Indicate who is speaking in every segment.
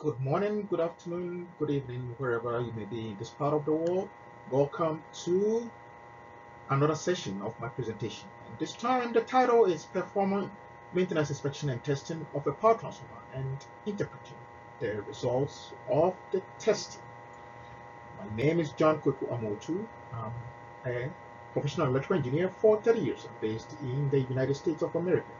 Speaker 1: Good morning, good afternoon, good evening, wherever you may be in this part of the world. Welcome to another session of my presentation. And this time, the title is Performing Maintenance Inspection and Testing of a Power Transformer and Interpreting the Results of the Testing. My name is John Kweku Amotu. I'm a professional electrical engineer for 30 years. I'm based in the United States of America.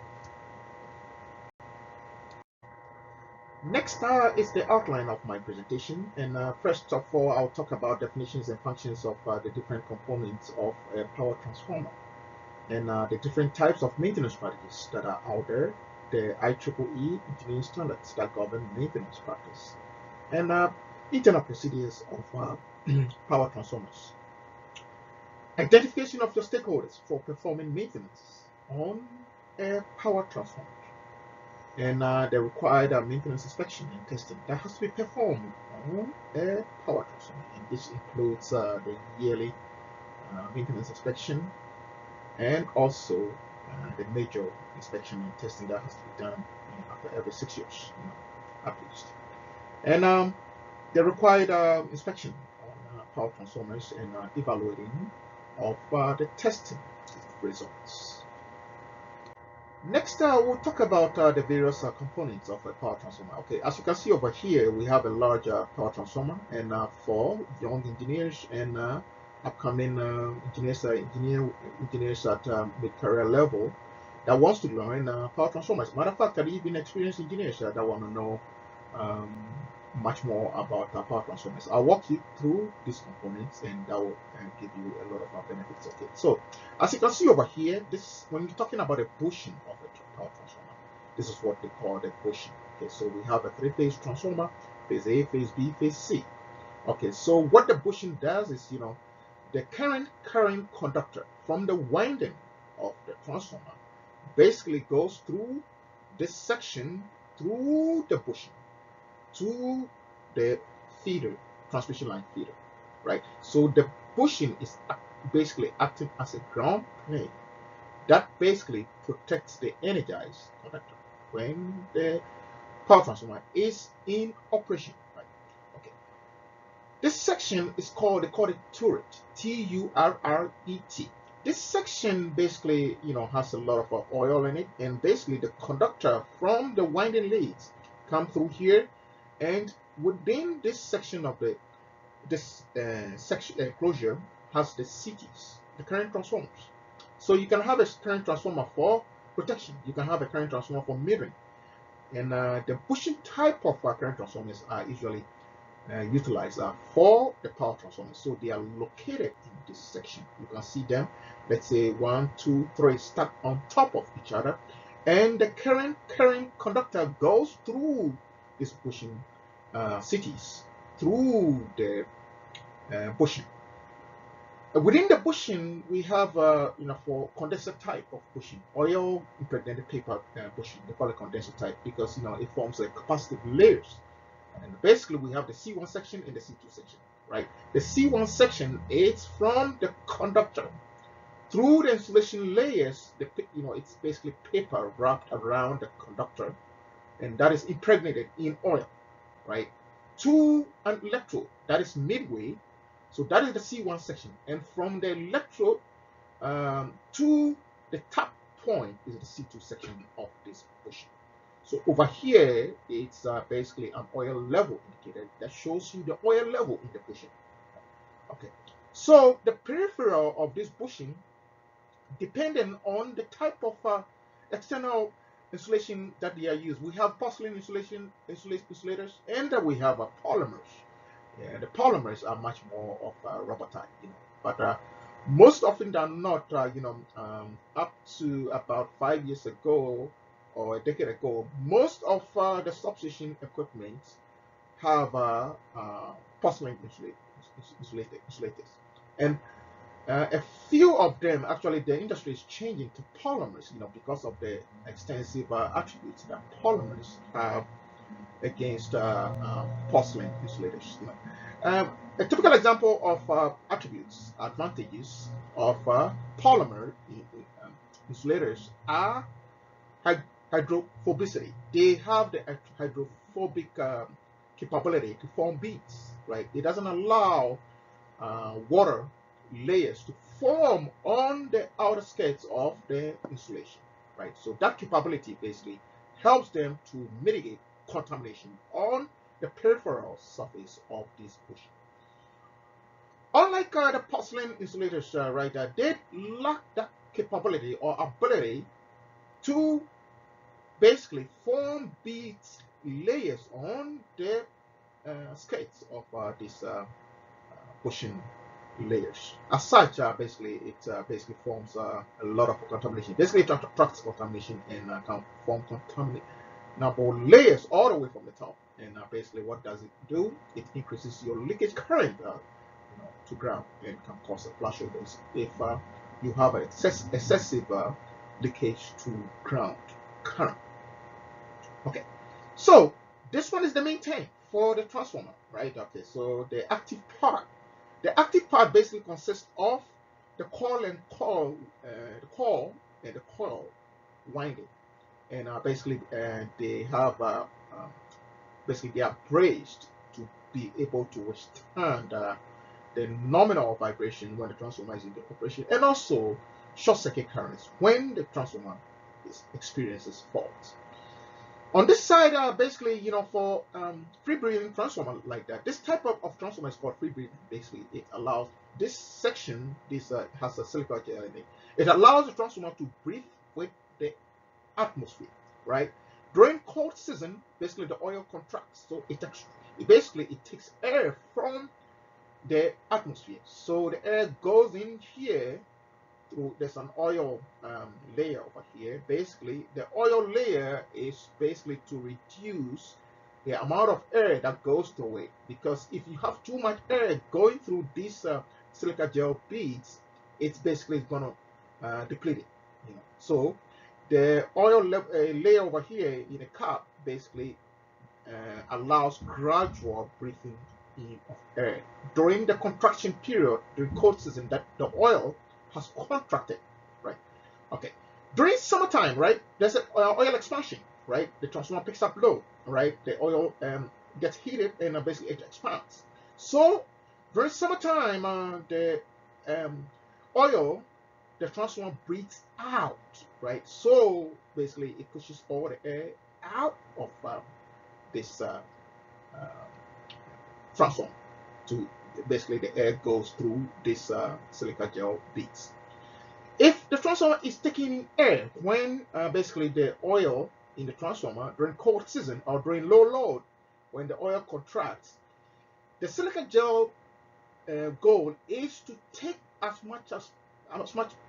Speaker 1: Next is the outline of my presentation, and first of all, I'll talk about definitions and functions of the different components of a power transformer, and the different types of maintenance strategies that are out there, the IEEE engineering standards that govern maintenance practice, and internal procedures of power transformers. Identification of your stakeholders for performing maintenance on a power transformer, and the required maintenance inspection and testing that has to be performed on a power transformer. And this includes the yearly maintenance inspection and also the major inspection and testing that has to be done after every 6 years, at least. And the required inspection on power transformers and evaluating of the testing results. Next, we'll talk about the various components of a power transformer. Okay, as you can see over here, we have a large power transformer, and for young engineers and upcoming engineers at mid-career level that wants to learn power transformers. Matter of fact, even experienced engineers that want to know much more about power transformers. I'll walk you through these components, and that will give you a lot of benefits. Okay, so as you can see over here, this when you're talking about a bushing of a power transformer, this is what they call the bushing. Okay, so we have a three-phase transformer: phase A, phase B, phase C. Okay, so what the bushing does is, the current conductor from the winding of the transformer basically goes through this section through the bushing to the feeder, transmission line feeder, right? So the bushing is basically acting as a ground plane that basically protects the energized conductor when the power transformer is in operation, right? Okay. This section is they call it turret, T-U-R-R-E-T. This section basically, has a lot of oil in it, and basically the conductor from the winding leads come through here. And within this section of this section enclosure has the CTs, the current transformers. So you can have a current transformer for protection. You can have a current transformer for metering. And the bushing type of current transformers are usually utilized for the power transformers. So they are located in this section. You can see them, let's say 1, 2, 3 stacked on top of each other. And the current conductor goes through this bushing cities through the bushing. Within the bushing, we have, for condenser type of bushing, oil impregnated paper bushing. They call it condenser type because it forms a capacitive layers. And basically, we have the C1 section and the C2 section, right? The C1 section is from the conductor through the insulation layers. It's basically paper wrapped around the conductor, and that is impregnated in oil, right? To an electrode that is midway. So that is the C1 section. And from the electrode to the top point is the C2 section of this bushing. So over here, it's basically an oil level indicator that shows you the oil level in the bushing. Okay. So the peripheral of this bushing, depending on the type of external insulation that they are used. We have porcelain insulators, and we have polymers. Yeah, the polymers are much more of rubber type, but most often than not, up to about 5 years ago or a decade ago, most of the substation equipment have porcelain insulators, and a few of them, actually, the industry is changing to polymers, because of the extensive attributes that polymers have against porcelain insulators. A typical example of advantages of polymer insulators are hydrophobicity. They have the hydrophobic capability to form beads, right? It doesn't allow water layers to form on the outer skirts of the insulation, right? So that capability basically helps them to mitigate contamination on the peripheral surface of this bushing. Unlike the porcelain insulators, right, they lack that capability or ability to basically form beads layers on the skirts of these bushing layers. As such, basically, it basically forms a lot of contamination. Basically, it attracts contamination and can form contaminable layers all the way from the top. And basically, what does it do? It increases your leakage current to ground and can cause a flashovers if you have excessive leakage to ground current. Okay, so this one is the main tank for the transformer, right? Okay, so the active part basically consists of the coil and the coil winding, and basically they have basically they are braced to be able to withstand the nominal vibration when the transformer is in the operation, and also short circuit currents when the transformer experiences faults. On this side, basically, for free breathing transformer like that, this type of transformer is called free breathing. Basically, it allows this section, this has a silica gel in it. It allows the transformer to breathe with the atmosphere, right? During cold season, basically the oil contracts, so it basically takes air from the atmosphere. So the air goes in here. There's an oil layer over here. Basically, the oil layer is basically to reduce the amount of air that goes through it, because if you have too much air going through these silica gel beads, it's basically going to deplete it. So the oil layer over here in the cap basically allows gradual breathing in of air during the contraction period during cold season, that the oil has contracted, right? Okay. During summertime, right, there's an oil expansion, right? The transformer picks up load, right? The oil gets heated and basically it expands. So during summertime, the oil, the transformer breathes out, right? So basically it pushes all the air out of this transformer to basically the air goes through this silica gel beads. If the transformer is taking in air when basically the oil in the transformer during cold season or during low load, when the oil contracts, the silica gel goal is to take as much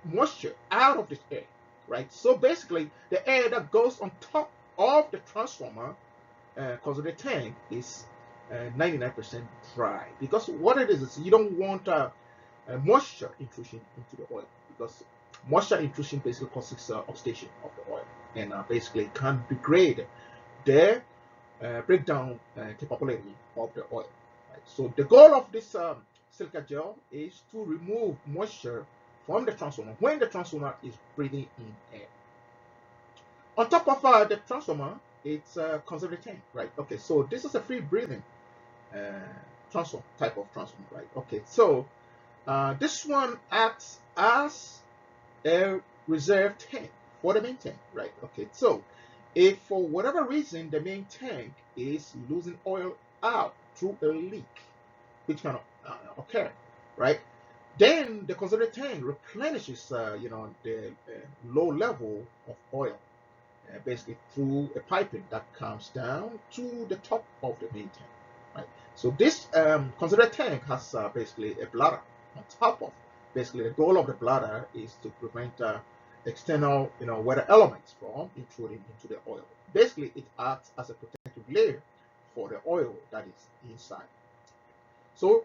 Speaker 1: moisture out of this air, right? So basically the air that goes on top of the transformer, because of the tank, is 99% dry, because what it is you don't want moisture intrusion into the oil, because moisture intrusion basically causes oxidation of the oil and basically can degrade the breakdown capability of the oil. Right? So the goal of this silica gel is to remove moisture from the transformer when the transformer is breathing in air. On top of the transformer, it's a conservative tank, right? Okay, so this is a free breathing type of transformer, right? Okay, so this one acts as a reserve tank for the main tank, right? Okay, so if for whatever reason the main tank is losing oil out through a leak, which can occur, right? Then the conservative tank replenishes, the low level of oil, basically through a piping that comes down to the top of the main tank, right? So this conservative tank has basically a bladder on top of. Basically, the goal of the bladder is to prevent external, weather elements from intruding into the oil. Basically, it acts as a protective layer for the oil that is inside. So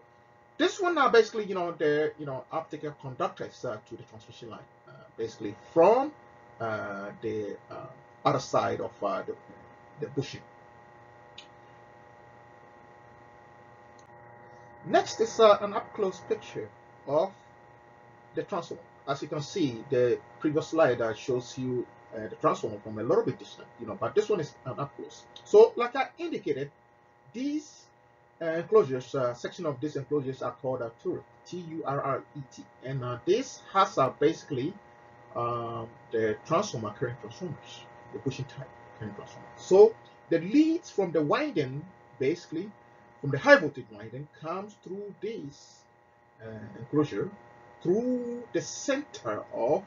Speaker 1: this one now basically, the optical conductors to the transmission line, basically from the other side of the bushing. Next is an up-close picture of the transformer. As you can see, the previous slide shows you the transformer from a little bit distant, but this one is an up close. So like I indicated, these enclosures, section of these enclosures are called turret, Turret, and this has basically the transformer current transformers, the bushing type current transformers. So the leads from the winding, basically from the high voltage winding, comes through this enclosure through the center of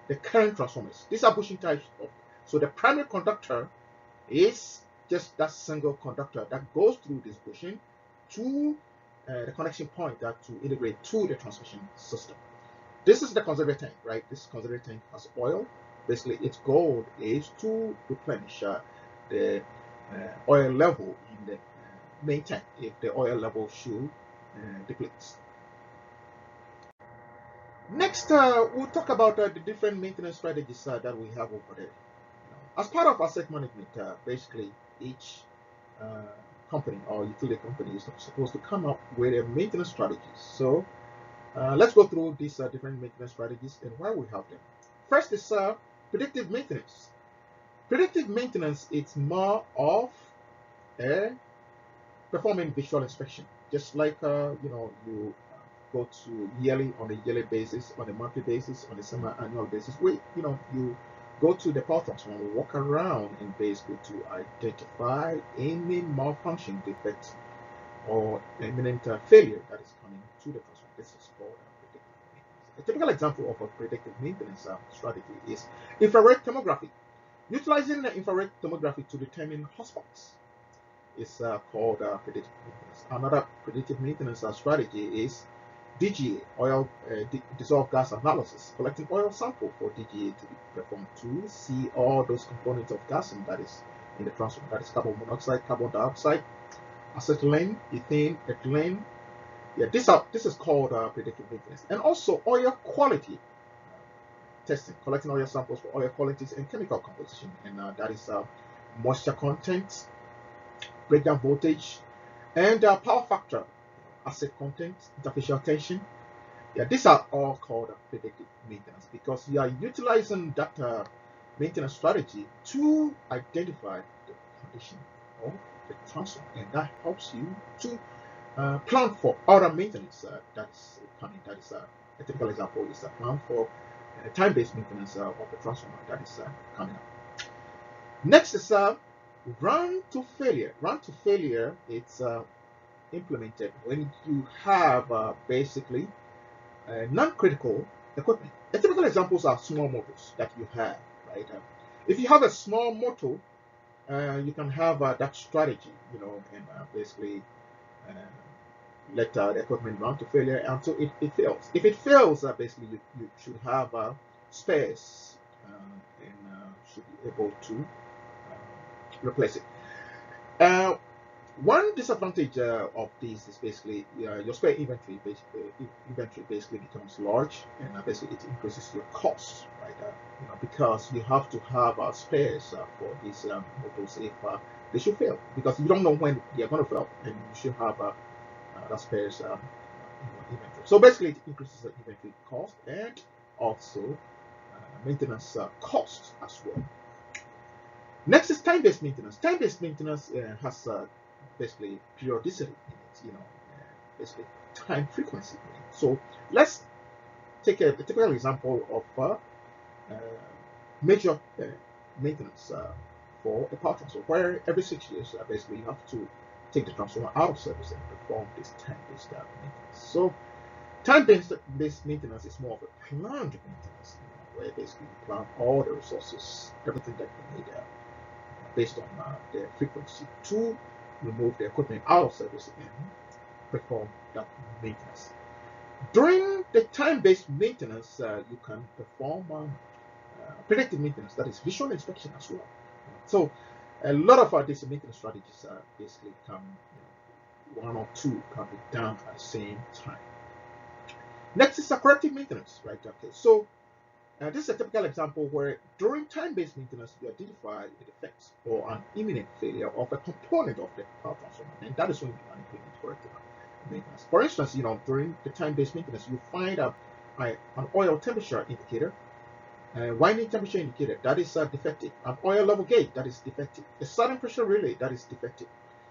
Speaker 1: the current transformers. These are bushing types. So the primary conductor is just that single conductor that goes through this bushing to the connection point that to integrate to the transmission system. This is the conservator tank, right? This conservator tank has oil. Basically, its goal is to replenish the oil level in the main tank if the oil level should deplete. Next, we'll talk about the different maintenance strategies that we have over there. As part of asset management, basically each company or utility company is supposed to come up with a maintenance strategy. So let's go through these different maintenance strategies and why we have them. First is predictive maintenance. Predictive maintenance is more of performing visual inspection, just like you go to on a yearly basis, on a monthly basis, on a semi-annual basis. You go to the power transformer, walk around, and basically to identify any malfunction, defect, or imminent failure that is coming to the transformer. This is called predictive maintenance. A typical example of a predictive maintenance strategy is infrared tomography. Utilizing the infrared tomography to determine hotspots is called predictive maintenance. Another predictive maintenance strategy is DGA, oil dissolved gas analysis, collecting oil sample for DGA to be performed to see all those components of gas that is in the transformer. That is carbon monoxide, carbon dioxide, acetylene, ethane, ethylene. Yeah, this is called predictive maintenance. And also oil quality testing, collecting oil samples for oil qualities and chemical composition, and that is moisture content, breakdown voltage, and power factor, acid content, interfacial tension. Yeah, these are all called predictive maintenance because you are utilizing that maintenance strategy to identify the condition of the transformer, and that helps you to plan for other maintenance that is coming. That is a typical example is a plan for time-based maintenance of the transformer that is coming up. Next is run to failure. Run to failure, it's implemented when you have basically non-critical equipment. The typical examples are small motors that you have, right? If you have a small motor, you can have that strategy, and basically let the equipment run to failure until it fails. If it fails, basically you should have spares and should be able to replace it. One disadvantage of this is basically your spare inventory basically becomes large, and basically it increases your costs, right? Because you have to have spares for these motors if they should fail, because you don't know when they are going to fail, and you should have the spares in your inventory. So basically, it increases the inventory cost and also maintenance costs as well. Next is time-based maintenance. Time-based maintenance has basically periodicity in it, basically time frequency. So let's take a typical example of major maintenance for a power transformer, where every 6 years basically you have to take the transformer out of service and perform this time-based maintenance. So time-based maintenance is more of a planned maintenance, where basically you plan all the resources, everything that you need based on the frequency to remove the equipment out of service and perform that maintenance. During the time-based maintenance, you can perform predictive maintenance, that is visual inspection as well. So a lot of these maintenance strategies basically come, one or two can be done at the same time. Next is corrective maintenance, right? Okay, so this is a typical example where during time-based maintenance, you identify a defect or an imminent failure of a component of the power transformer, and that is when you can implement corrective maintenance. For instance, during the time-based maintenance, you find an oil temperature indicator, a winding temperature indicator that is defective, an oil level gauge that is defective, a sudden pressure relay that is defective.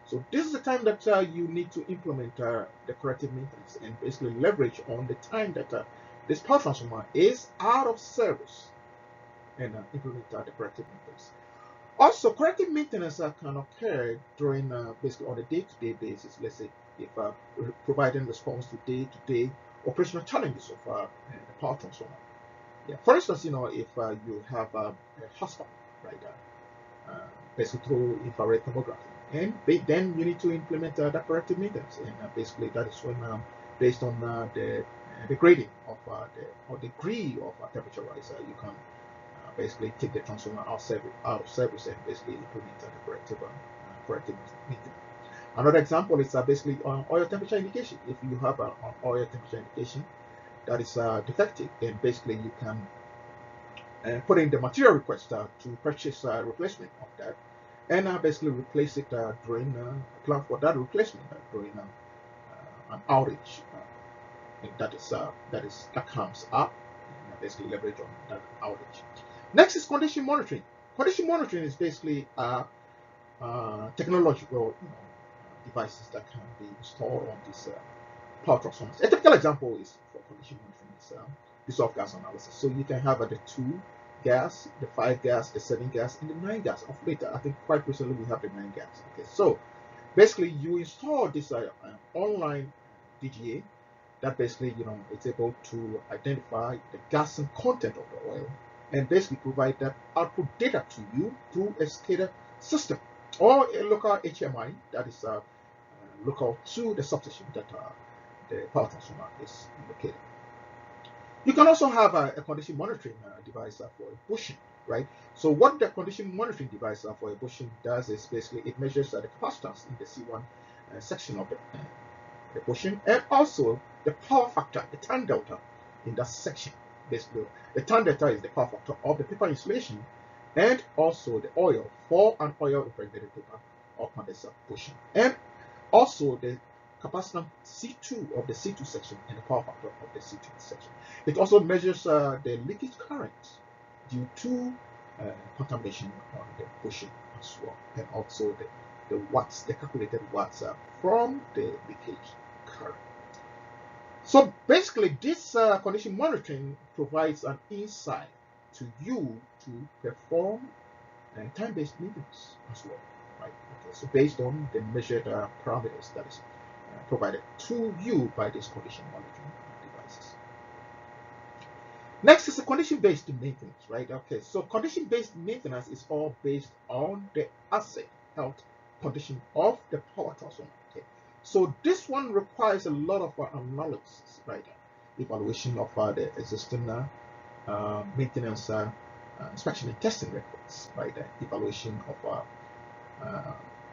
Speaker 1: So this is the time that you need to implement the corrective maintenance and basically leverage on the time that this power transformer is out of service and implement the corrective maintenance. Also, corrective maintenance can occur during basically on a day-to-day basis. Let's say if providing response to day-to-day operational challenges of the power transformer. Yeah. For instance, if you have a hotspot, right, basically through infrared thermography, and then you need to implement that corrective maintenance, and basically that is when, based on the grading of the or degree of temperature rise, you can basically take the transformer out of service and basically implement the corrective maintenance. Another example is basically on oil temperature indication. If you have an oil temperature indication that is defective, then basically you can put in the material request to purchase a replacement of that, and basically replace it during plan for that replacement during an outage that comes up, and basically leverage on that outage. Next is condition monitoring. Condition monitoring is basically technological devices that can be installed on these power transformers. A typical example is for condition monitoring is dissolved gas analysis. So you can have the 2 gas, the 5 gas, the 7 gas, and the 9 gas. Of later, I think quite recently we have the 9 gas. Okay, so basically you install this online DGA that basically it's able to identify the gas and content of the oil and basically provide that output data to you through a SCADA system or a local HMI that is local to the substation that the power transformer is located. You can also have a condition monitoring device for a bushing, right? So what the condition monitoring device for a bushing does is basically it measures the capacitance in the C1 section of the bushing, and also the power factor, the tan delta in that section. Basically, the tan delta is the power factor of the paper insulation and also the oil for an oil impregnated paper or condenser bushing, and also the capacitance C2 of the C2 section and the power factor of the C2 section. It also measures the leakage current due to contamination on the bushing as well, and also the watts, the calculated watts from the leakage current. So basically, this condition monitoring provides an insight to you to perform time-based maintenance as well, right? Okay, so based on the measured parameters that is provided to you by these condition monitoring devices. Next is the condition-based maintenance, right? Okay, so condition-based maintenance is all based on the asset health condition of the power transformer. Okay, so this one requires a lot of analysis, right? Evaluation of the existing maintenance inspection and testing records, right? Evaluation of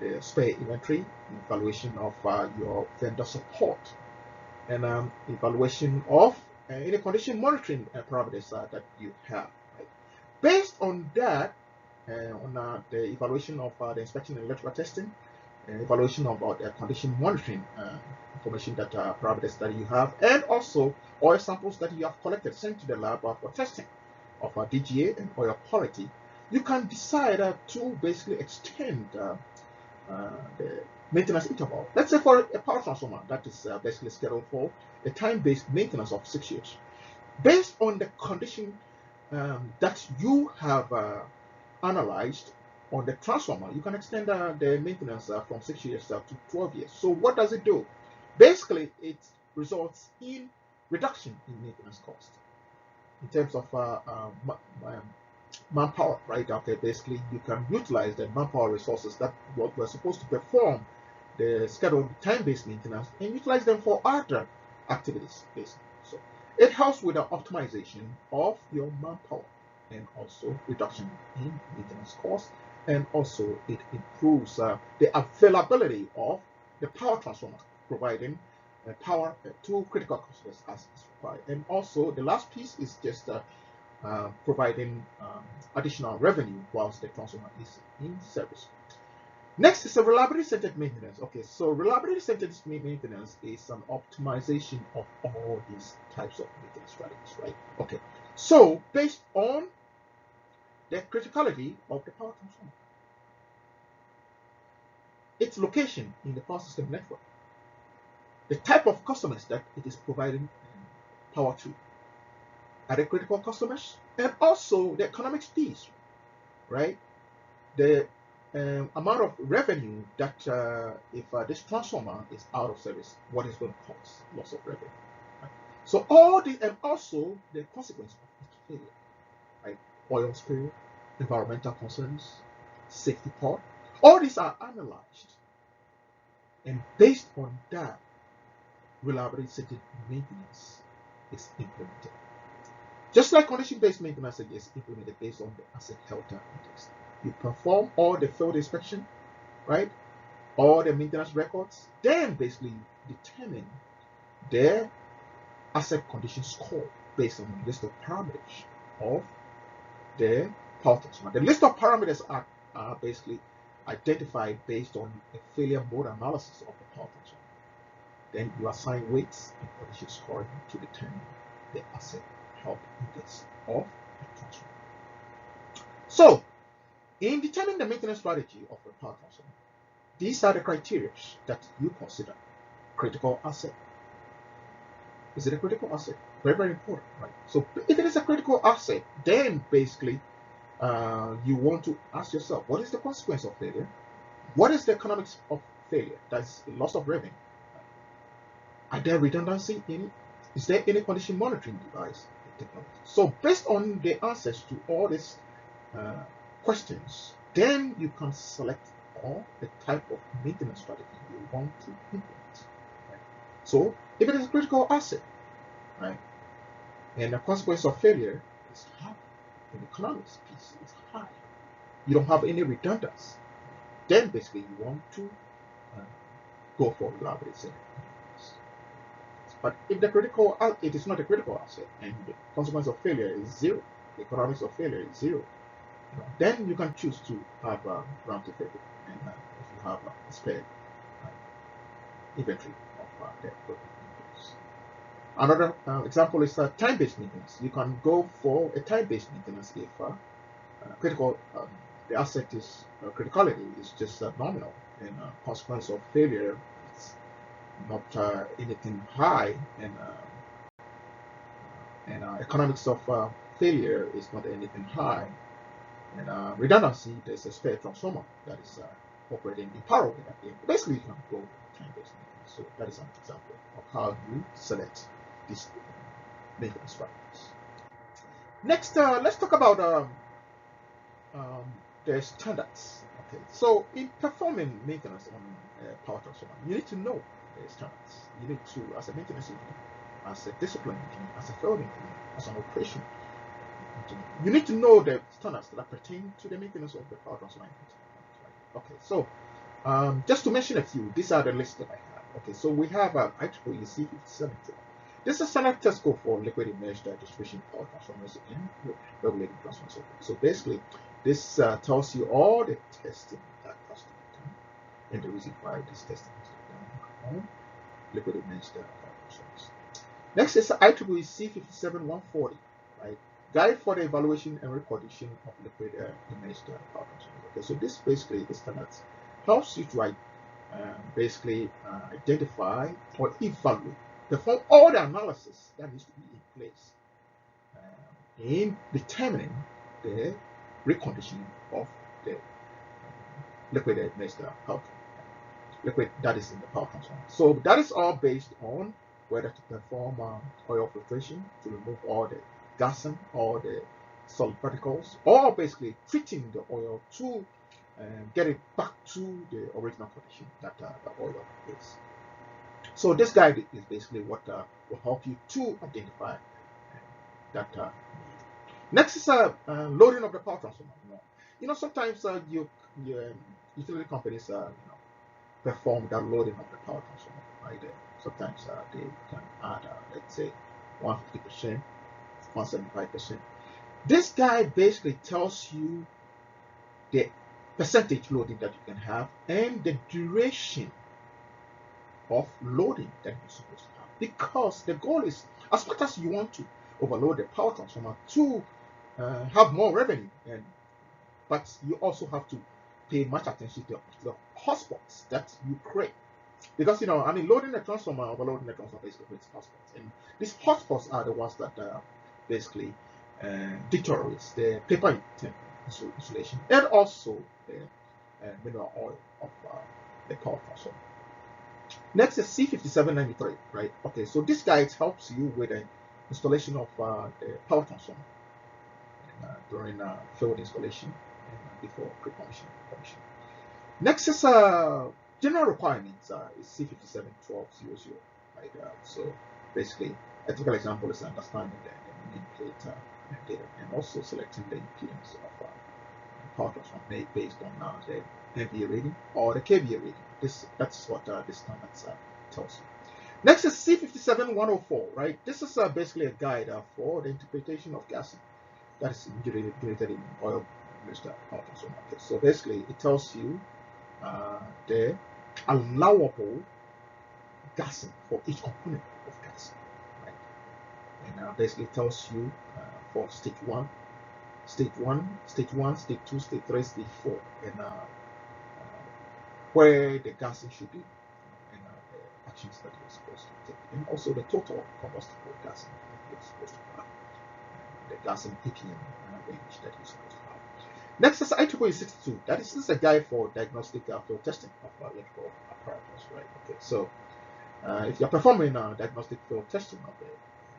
Speaker 1: the spare inventory, evaluation of your vendor support, and evaluation of any condition monitoring parameters that you have. Right? Based on that, on the evaluation of the inspection and electrical testing, evaluation about the condition monitoring information that parameters that you have, and also oil samples that you have collected sent to the lab for testing of DGA and oil quality, you can decide to basically extend the maintenance interval. Let's say for a power transformer that is basically scheduled for a time-based maintenance of 6 years. Based on the condition that you have analyzed on the transformer, you can extend the maintenance from 6 years to 12 years. So what does it do? Basically, it results in reduction in maintenance cost in terms of manpower, right? Okay, basically you can utilize the manpower resources that were supposed to perform the scheduled time-based maintenance and utilize them for other activities, basically. So it helps with the optimization of your manpower and also reduction in maintenance costs, and also it improves the availability of the power transformer, providing power to critical customers as is required. And also the last piece is just providing additional revenue whilst the transformer is in service. Next is a reliability-centered maintenance. Okay, so reliability-centered maintenance is an optimization of all these types of maintenance strategies, right? Okay, so based on the criticality of the power transformer, its location in the power system network, the type of customers that it is providing power to. Are they critical customers? And also the economic piece, right? The amount of revenue that if this transformer is out of service, what is going to cause loss of revenue. Right? So all the, and also the consequence of its failure, right? Oil spill, environmental concerns, safety part, all these are analyzed, and based on that, reliability centered maintenance is implemented. Just like condition-based maintenance is implemented based on the asset health index. You perform all the field inspection, right? All the maintenance records, then basically determine the asset condition score based on the list of parameters of the power transformer. The list of parameters are basically identified based on a failure mode analysis of the power transformer. Then you assign weights and condition scoring to determine the asset health index of the transformer. So, in determining the maintenance strategy of a power transformer, these are the criteria that you consider. Critical asset. Is it a critical asset? Very, very important, right? So, if it is a critical asset, then basically you want to ask yourself, what is the consequence of failure? What is the economics of failure? That's loss of revenue. Are there redundancy in it? Is there any condition monitoring device technology? So based on the answers to all these questions, then you can select all the type of maintenance strategy you want to implement. Right? So if it is a critical asset, right, and the consequence of failure is high, and the economics piece is high, you don't have any redundancy, then basically you want to go for reliability. But if it is not a critical asset and the consequence of failure is zero, the economics of failure is zero, then you can choose to have a round-trip failure, and if you have a spare inventory of that equipment. Another example is time-based maintenance. You can go for a time-based maintenance if the asset is criticality is just nominal, and consequence of failure is not anything high, and economics of failure is not anything high, and redundancy, there's a spare transformer that is operating in parallel with that game. Basically, you can go time-based maintenance. So that is an example of how you select these maintenance strategies. Next, let's talk about the standards. Okay, so in performing maintenance on a power transformer, you need to know the standards. You need to, as a maintenance engineer, as a discipline engineer, as a field engineer, as an operation engineer, you need to know the standards that pertain to the maintenance of the power transformer. Right? Okay, so just to mention a few, these are the list that I have. Okay, so we have IEEE C57. This is a standard test code for liquid immersed distribution power transformers and regulating transformers. So basically, this tells you all the testing that has to be done and the reason why this testing has to be done on liquid immersed power transformers. Next is IEEE C57140, right? Guide for the evaluation and recondition of liquid immersed power transformers. Okay, so this basically is standards helps you to basically identify or evaluate, perform all the analysis that needs to be in place in determining the reconditioning of the liquid immersed power, liquid that is in the power transformer. So that is all based on whether to perform oil filtration to remove all the gassing, all the solid particles, or basically treating the oil to get it back to the original condition that the oil is. So this guide is basically what will help you to identify that need. Next is loading of the power transformer. Sometimes utility companies perform that loading of the power transformer. Right there. Sometimes they can add, let's say, 150%, 175%. This guide basically tells you the percentage loading that you can have and the duration of loading that you're supposed to have, because the goal is, as much as you want to overload the power transformer to have more revenue, but you also have to pay much attention to the hotspots that you create. Because, I mean, loading the transformer, overloading the transformer basically creates hotspots. And these hotspots are the ones that basically deteriorates the paper insulation and also the mineral oil of the power transformer. Next is C5793, right? Okay, so this guide helps you with the installation of the power transformer during field installation and before pre-commission. Next is general requirements is C571200, right? So basically, a typical example is understanding the nameplate data and also selecting the impedance of power transformer based on the MVA rating or the KVA rating. That's what this standard tells you. Next is C57104, right? This is basically a guide for the interpretation of gassing that is integrated in oil power transformer. Okay, so basically, it tells you the allowable gassing for each component of gassing, right? And basically tells you for stage 1, stage 2, stage 3, stage 4, and where the gassing should be, and the actions that you're supposed to take, and also the total combustible gassing that you're supposed to have, the gassing ppm range that you're supposed to have. Next is IEEE 62. This is a guide for diagnostic field testing of electrical apparatus, right? Okay, so if you're performing diagnostic field testing of the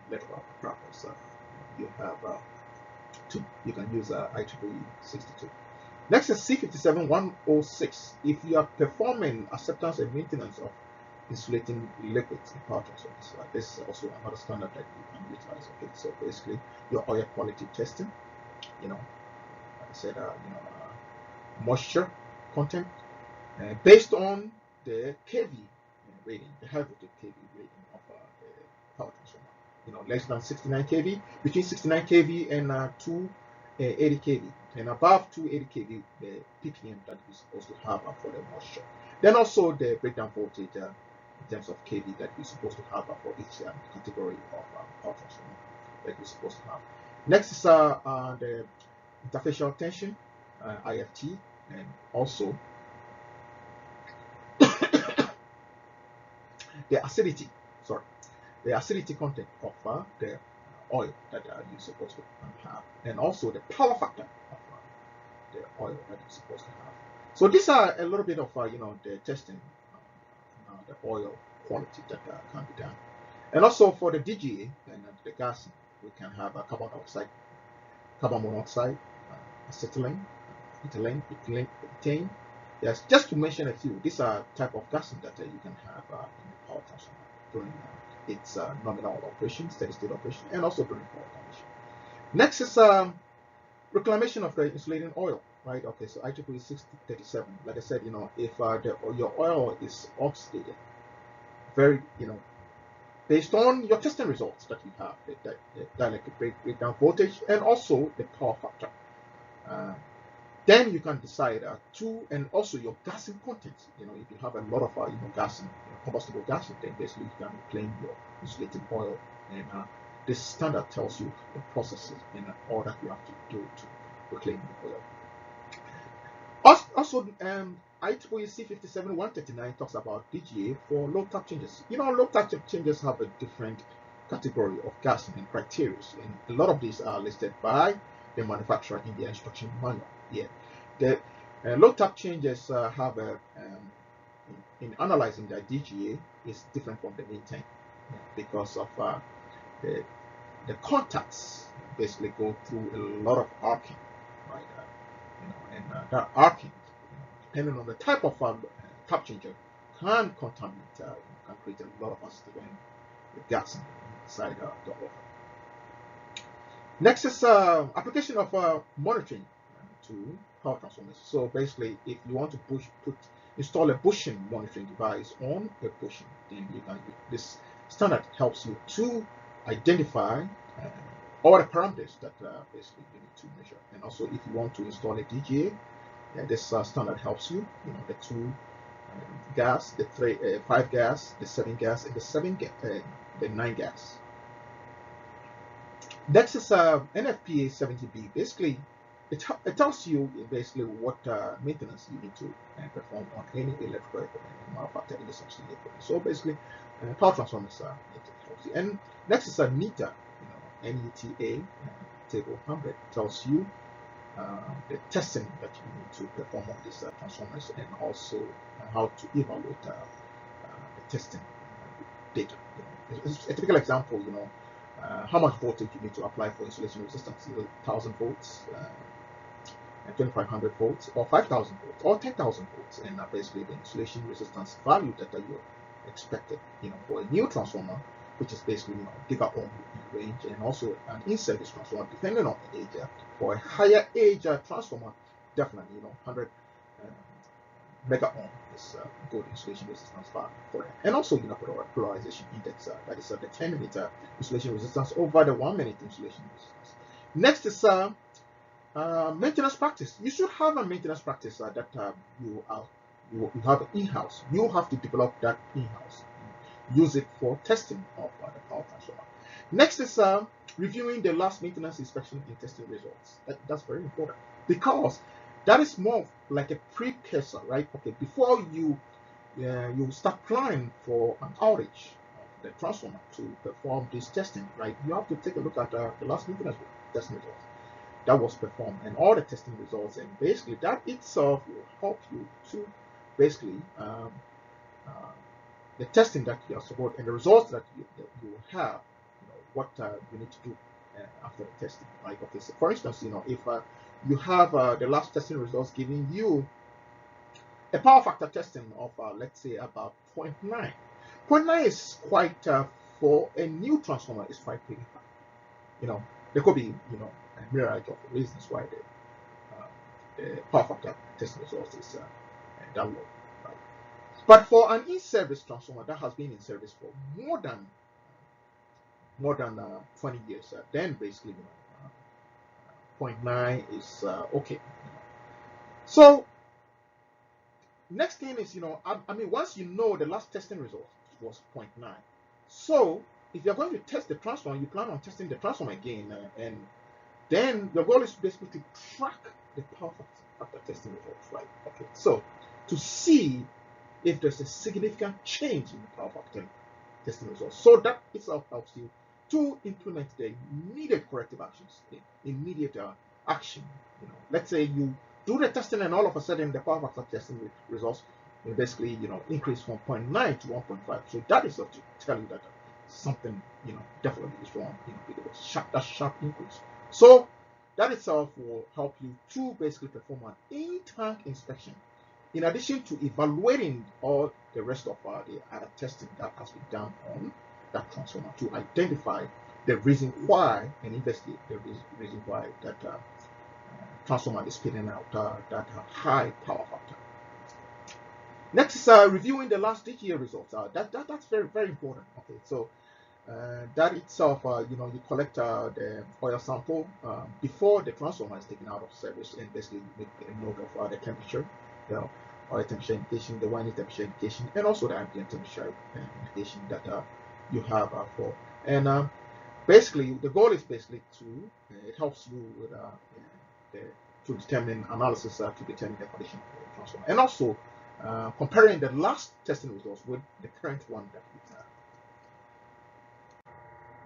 Speaker 1: electrical apparatus, you have two. You can use IEEE 62. Next is C57106. If you are performing acceptance and maintenance of insulating liquids in power transformers, this is also another standard that you can utilize. Okay, so basically your oil quality testing, like I said, moisture content based on the kV rating, the high voltage kV rating of the power transformer. Less than 69 kV, between 69 kV and 280 kV, and above 280 kV, the ppm that you're supposed to have for the moisture. Then also the breakdown voltage in terms of kV that you're supposed to have for each category of power transformer that you're supposed to have. Next is the interfacial tension, IFT, and also the acidity content of the oil that you're supposed to have, and also the power factor of the oil that you're supposed to have. So these are a little bit of the testing, the oil quality that can be done. And also for the DGA and the gas, we can have carbon dioxide, carbon monoxide, acetylene, ethane. Yes, just to mention a few. These are type of gases that you can have in the power transformer during its nominal operation, steady state operation, and also during power operation. Next is reclamation of the insulating oil, right? Okay, so IEEE 637. Like I said, if your oil is oxidated, very, based on your testing results that you have, the dielectric breakdown voltage and also the power factor, then you can decide and also your gassing content. If you have a lot of gassing, combustible gassing, then basically you can reclaim your insulated oil, and this standard tells you the processes and all that you have to do to reclaim the oil. Also, IEEE C57139 talks about DGA for low tap changes. Low tap changes have a different category of gassing and criteria, and a lot of these are listed by the manufacturer in their instruction manual. Yeah, the low tap changes have in analyzing the DGA is different from the main tank because of the contacts basically go through a lot of arcing, right? And that arcing, depending on the type of tap changer, can contaminate, can create a lot of acid when the gas inside the oil. Next is application of monitoring to power transformers. So basically, if you want to install a bushing monitoring device on a bushing, then you can. This standard helps you to identify all the parameters that basically you need to measure. And also, if you want to install a DGA, this standard helps you. The 2 gas, the 5 gas, the 7 gas, and the 9 gas. Next is NFPA 70B. Basically, it tells you basically what maintenance you need to perform on any electrical equipment and manufacture any subsidy equipment. So basically, power transformers it helps you. And next is a NETA, NETA table 100 tells you the testing that you need to perform on these transformers, and also how to evaluate the testing data. A typical example, how much voltage you need to apply for insulation resistance, either 1,000 volts, 2,500 volts, or 5,000 volts, or 10,000 volts, and basically the insulation resistance value that you're expected, for a new transformer, which is basically, giga ohm range, and also an in-service transformer, depending on the age. For a higher age transformer, definitely, 100 mega ohm is good insulation resistance value for it. And also, polarization index, that is the 10-minute insulation resistance over the 1-minute insulation resistance. Next is maintenance practice. You should have a maintenance practice that you have in-house. You have to develop that in-house. Use it for testing of the power transformer. Next is reviewing the last maintenance inspection and testing results. That's very important, because that is more like a precursor, right? Okay, before you start planning for an outage of the transformer to perform this testing, right? You have to take a look at the last maintenance testing results that was performed and all the testing results, and basically that itself will help you to basically the testing that you are supporting and the results that you will have, what you need to do after the testing. Like, okay, so for instance, if you have the last testing results giving you a power factor testing of let's say about 0.9. 0.9 is quite for a new transformer is quite pretty high. There could be a myriad of reasons why the power factor testing results is that low, right? But for an in-service transformer that has been in service for more than 20 years, then basically 0.9 is okay. So next thing is, I mean, once you know the last testing result was 0.9, so if you're going to test the transformer, you plan on testing the transformer again, and then your goal is basically to track the power factor testing results, right? Okay, so to see if there's a significant change in the power factor testing results, so that itself helps you to implement the immediate corrective actions, immediate action. Let's say you do the testing and all of a sudden the power factor testing results basically increase from 0.9 to 1.5. So that is to tell you that something definitely is wrong. That sharp increase. So that itself will help you to basically perform an in-tank inspection, in addition to evaluating all the rest of the other testing that has been done on that transformer, to identify the reason why and investigate the reason why that transformer is spitting out that high power factor. Next is reviewing the last DGA results. That's very, very important. Okay, so that itself, you collect the oil sample before the transformer is taken out of service, and basically make a note of the temperature, the oil temperature indication, the winding temperature indication, and also the ambient temperature indication that you have for. And basically, the goal is basically to it helps you with to determine analysis to determine the condition of the transformer, and also comparing the last testing results with the current one that we have.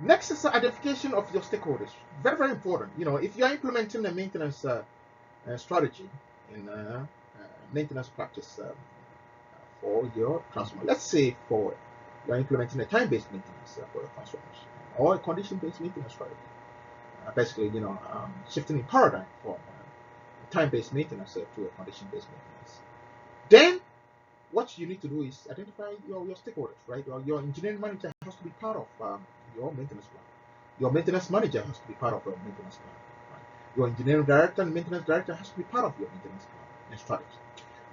Speaker 1: Next is the identification of your stakeholders. Very, very important. If you are implementing a maintenance strategy in maintenance practice for your transformer, let's say you are implementing a time-based maintenance for your transformers, or a condition-based maintenance strategy. Basically, shifting in paradigm from time-based maintenance to a condition-based maintenance. Then what you need to do is identify your stakeholders, right? Your engineering manager has to be part of your maintenance plan. Your maintenance manager has to be part of your maintenance plan. Right? Your engineering director and maintenance director has to be part of your maintenance plan and strategy.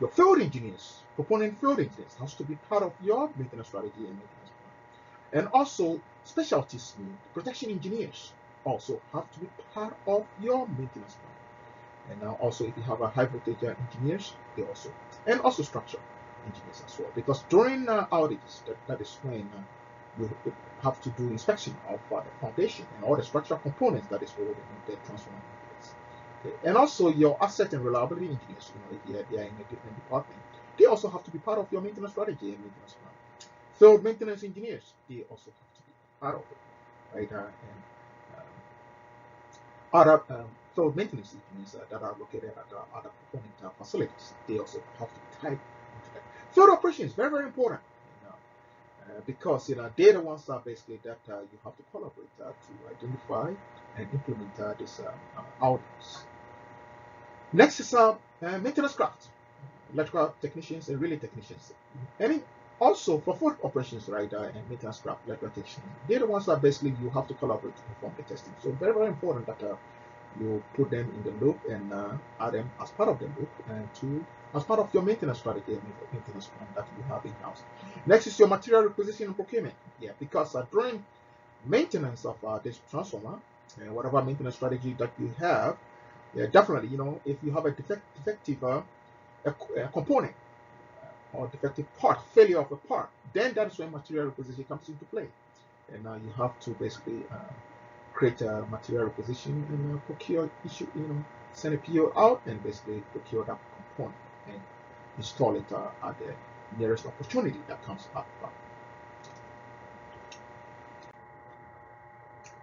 Speaker 1: Your field engineers, proponent field engineers, has to be part of your maintenance strategy and maintenance plan. And also, specialties, protection engineers, also have to be part of your maintenance plan. And now also, if you have a high voltage engineers, they also, and also structure engineers as well, because during outages, that is when you have to do inspection of the foundation and all the structural components that is holding the transformer in place. Okay. And also your asset and reliability engineers, if they are in a different department, they also have to be part of your maintenance strategy and maintenance plan. So maintenance engineers, they also have to be part of it, right? And other so maintenance engineers that are located at other component facilities, they also have to be tied into that. Field operations, very, very important, because they're the ones that basically that you have to collaborate to identify and implement these outcomes. Next is maintenance craft, electrical technicians and relay technicians. And also for food operations, right, and maintenance craft, electrical technicians, they're the ones that basically you have to collaborate to perform the testing. So very, very important that you put them in the loop and add them as part of the loop and as part of your maintenance strategy and maintenance plan that you have in-house. Next is your material requisition and procurement. Yeah, because during maintenance of this transformer, whatever maintenance strategy that you have, yeah, definitely, if you have a defective a component or defective part, failure of a part, then that is when material requisition comes into play. And you have to basically create a material requisition and procure issue, send a PO out and basically procure that component and install it at the nearest opportunity that comes up.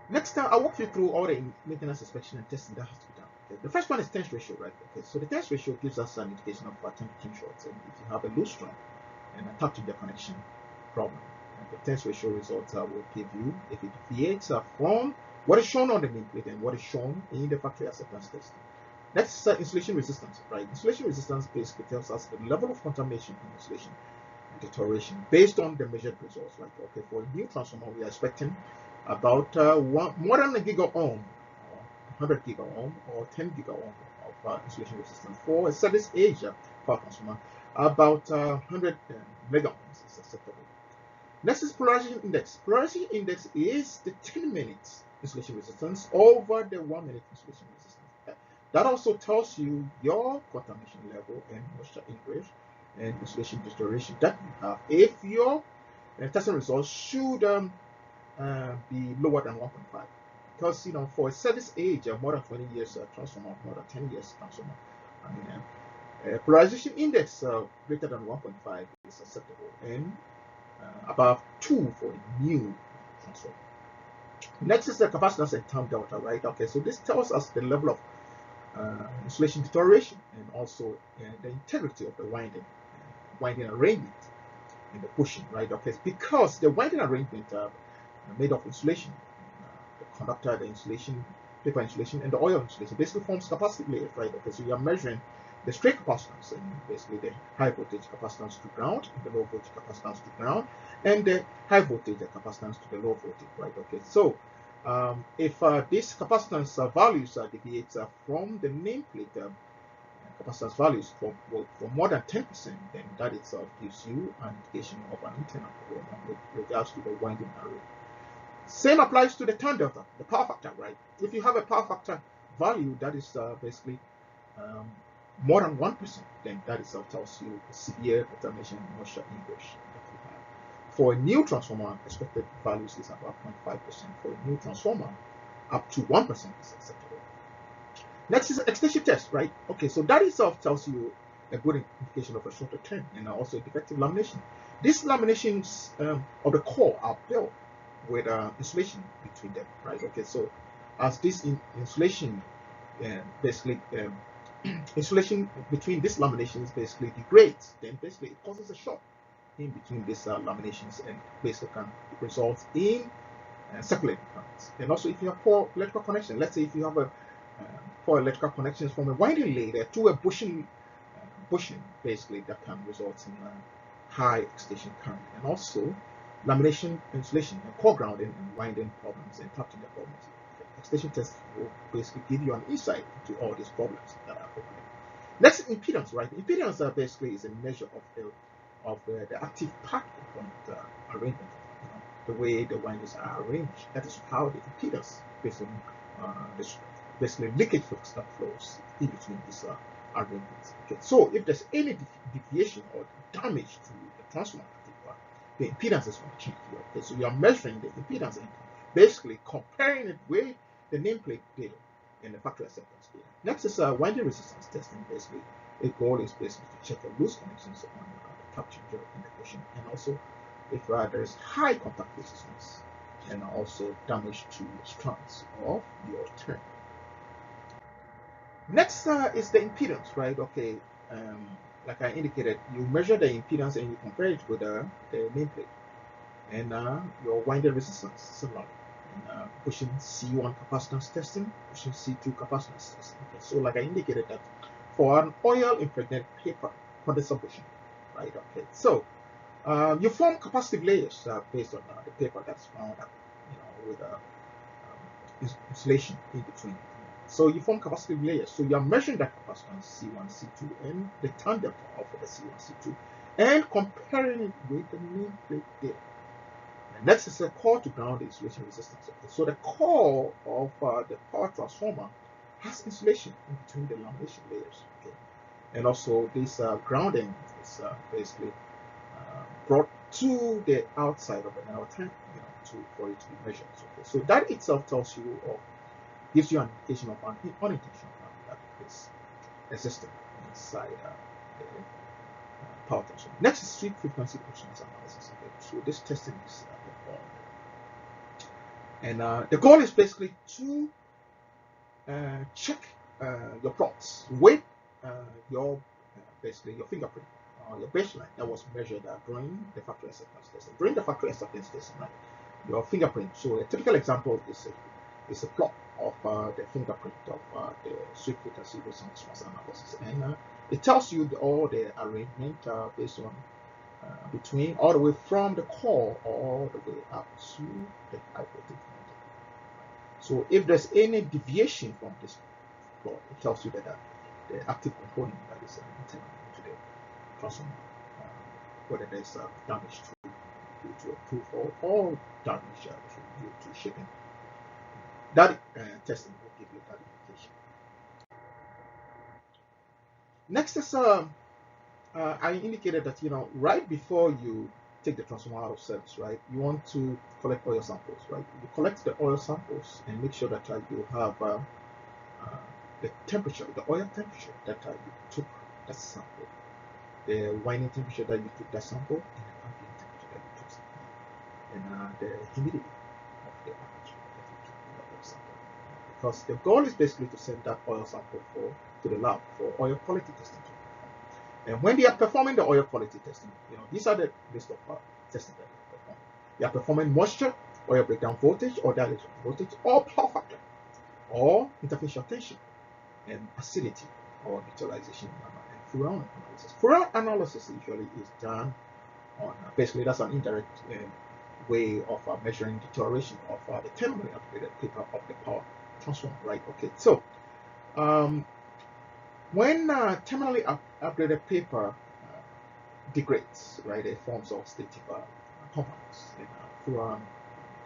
Speaker 1: Next, I'll walk you through all the maintenance inspection and testing that has to be done. Okay. The first one is tense ratio, right? Okay, so the tense ratio gives us an indication of temperature shorts, and if you have a loose string and a tap to the connection problem, the tense ratio results will give you if it deviates from what is shown on the nameplate and what is shown in the factory acceptance test. Next is insulation resistance, right? Insulation resistance basically tells us the level of contamination in insulation and deterioration based on the measured results. Like, okay, for a new transformer, we are expecting about more than a gigaohm, or 100 gigaohm, or 10 gigaohm of insulation resistance. For a service age power transformer, about 100 megaohms is acceptable. Next is polarization index. Polarization index is the 10 minutes insulation resistance over the 1 minute insulation resistance. That also tells you your contamination level and moisture ingress and insulation deterioration that you have. If your testing results should be lower than 1.5, because for a service age of more than 20 years transformer, more than 10 years transformer, polarization index greater than 1.5 is acceptable, and above 2 for a new transformer. Next is the capacitance and time delta, right? Okay, so this tells us the level of insulation deterioration and also the integrity of the winding arrangement and the bushing, right? Okay, because the winding arrangement made of insulation, the conductor, the insulation, paper insulation, and the oil insulation basically forms capacitive layers, right? Okay, so you are measuring the straight capacitance and basically the high voltage capacitance to ground, and the low voltage capacitance to ground, and the high voltage capacitance to the low voltage, right? Okay, so if these capacitance values deviate from the nameplate capacitance values for more than 10%, then that itself gives you an indication of an internal problem with regards to the winding array. Same applies to the time delta, the power factor, right? If you have a power factor value that is basically more than 1%, then that itself tells you the severe contamination and moisture ingress that you have. For a new transformer, expected values is about 0.5%. For a new transformer, up to 1% is acceptable. Next is extension test, right? Okay, so that itself tells you a good indication of a shorter term and also defective lamination. These laminations of the core are built with insulation between them, right? Okay, so as this insulation basically insulation between these laminations basically degrades, then basically it causes a shock in between these laminations and basically can result in circulating currents. And also if you have poor electrical connection, let's say if you have a poor electrical connections from a winding ladder to a bushing basically that can result in high excitation current, and also lamination, insulation, and core grounding and winding problems and tapping the problems. Excitation test will basically give you an insight into all these problems that are occurring. Next, impedance, right? Impedance basically is a measure of the active part component arrangement, the way the windings are arranged. That is how the impedance, basically leakage flux that flows in between these arrangements. Okay, so if there's any deviation or damage to the transformer, the impedance is going to change. Okay, so you are measuring the impedance and basically comparing it with the nameplate data and the factory acceptance data. Next is winding resistance testing. Basically, a goal is basically to check for loose connections on the cap changer integration, and also if there is high contact resistance and also damage to strands of your turn. Next is the impedance, right? Okay, like I indicated, you measure the impedance and you compare it with the nameplate, and your winding resistance similarly. Pushing C1 capacitance testing, pushing C2 capacitance testing. Okay, so like I indicated that for an oil impregnated paper for the submission, right? Okay, so you form capacitive layers based on the paper that's found, with insulation in between. So you form capacitive layers. So you are measuring that capacitance C1, C2, and the tandem power for the C1, C2, and comparing it with the nameplate data. And next is the core to ground insulation resistance. Okay, so the core of the power transformer has insulation in between the lamination layers. Okay, and also this grounding is basically brought to the outside of the tank, for it to be measured. Okay, so that itself tells you or gives you an indication of an unintentional ground that is existing inside the power transformer. Next is sweep frequency response analysis. Okay, so this testing is performed, and the goal is basically to check your plots with your basically your fingerprint or your baseline that was measured during the factory acceptance testing. During the factory acceptance testing, right, your fingerprint. So a typical example is a plot of the fingerprint of the sweep frequency response analysis, and it tells you all the arrangement based on between all the way from the core all the way up to the high voltage. So if there's any deviation from this plot, it tells you that the active component that is internal to the transformer, whether there's damage due to a proof or damage due to shipping. That testing will give you that indication. Next is I indicated that right before you take the transformer out of service, right, you want to collect oil samples, right? You collect the oil samples and make sure that you have the temperature, the oil temperature that you took that sample, the winding temperature that you took that sample, and the ambient temperature that you took sample, and the humidity of the aperture that you took the oil sample. Because the goal is basically to send that oil sample to the lab for oil quality testing. And when they are performing the oil quality testing, these are the list of testing that they perform. They are performing moisture, oil breakdown voltage, or dielectric voltage, or power factor, or interfacial tension, and acidity, or neutralization, and Furan analysis. Furan analysis usually is done on basically that's an indirect way of measuring deterioration of the terminally upgraded paper of the power transformer, right? Okay, so when terminally upgraded paper degrades, right, it forms of static compounds, and furan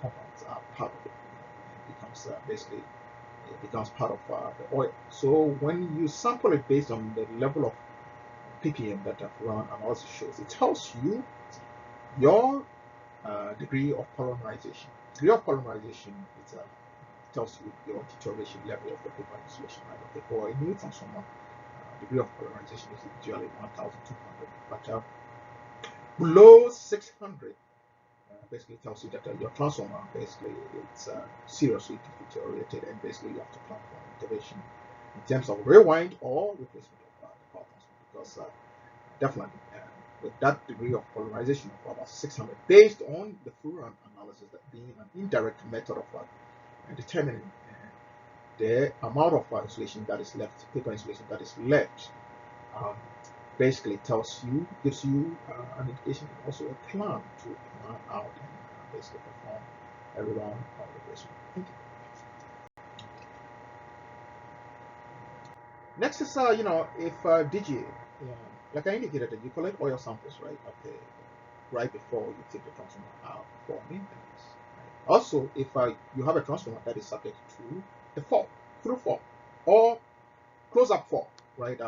Speaker 1: compounds are part of it. It becomes basically it becomes part of the oil. So when you sample it based on the level of ppm that furan analysis shows, it tells you your degree of polymerization. Degree of polymerization tells you your deterioration level of the paper insulation, right? Okay, for a new transformer, degree of polarization is usually 1,200, but below 600 basically tells you that your transformer basically it's seriously deteriorated, and basically you have to plan for intervention in terms of rewind or replacement of the power transformer, because definitely with that degree of polarization of about 600, based on the Furan analysis, that being an indirect method of determining the amount of insulation that is left, paper insulation that is left, basically gives you an indication and also a plan to plan out and basically perform a round of replacement. Thank you. Next is if DGA, like I indicated, that you collect oil samples, right? Okay, right before you take the transformer out for maintenance. Right? Also, if you have a transformer that is subject to the fault, through fault, or close-up fault, right?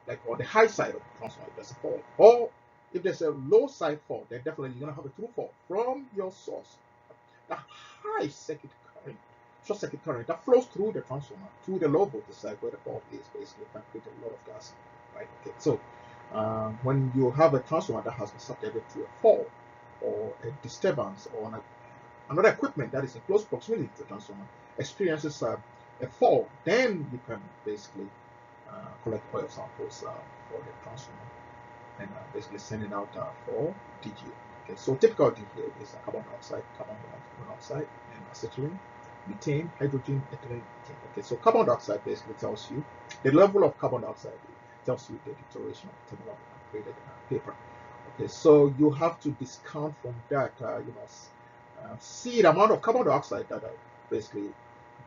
Speaker 1: Like on the high side of the transformer, if there's a fault, or if there's a low side fault, then definitely you're gonna have a through fault from your source. The high circuit current short circuit current that flows through the transformer to the low voltage side where the bulb is, basically can create a lot of gas, right? Okay, so when you have a transformer that has been subjected to a fall or a disturbance or another equipment that is in close proximity to the transformer experiences a fall, then you can basically collect oil samples for the transformer and basically send it out for DGA. Okay, so typical DGA is carbon dioxide, carbon monoxide, and acetylene, methane, hydrogen, ethylene, methane. Okay, so carbon dioxide basically tells you the level of carbon dioxide, tells you the deterioration of the thermal graded paper. Okay, so you have to discount from that, see the amount of carbon dioxide that basically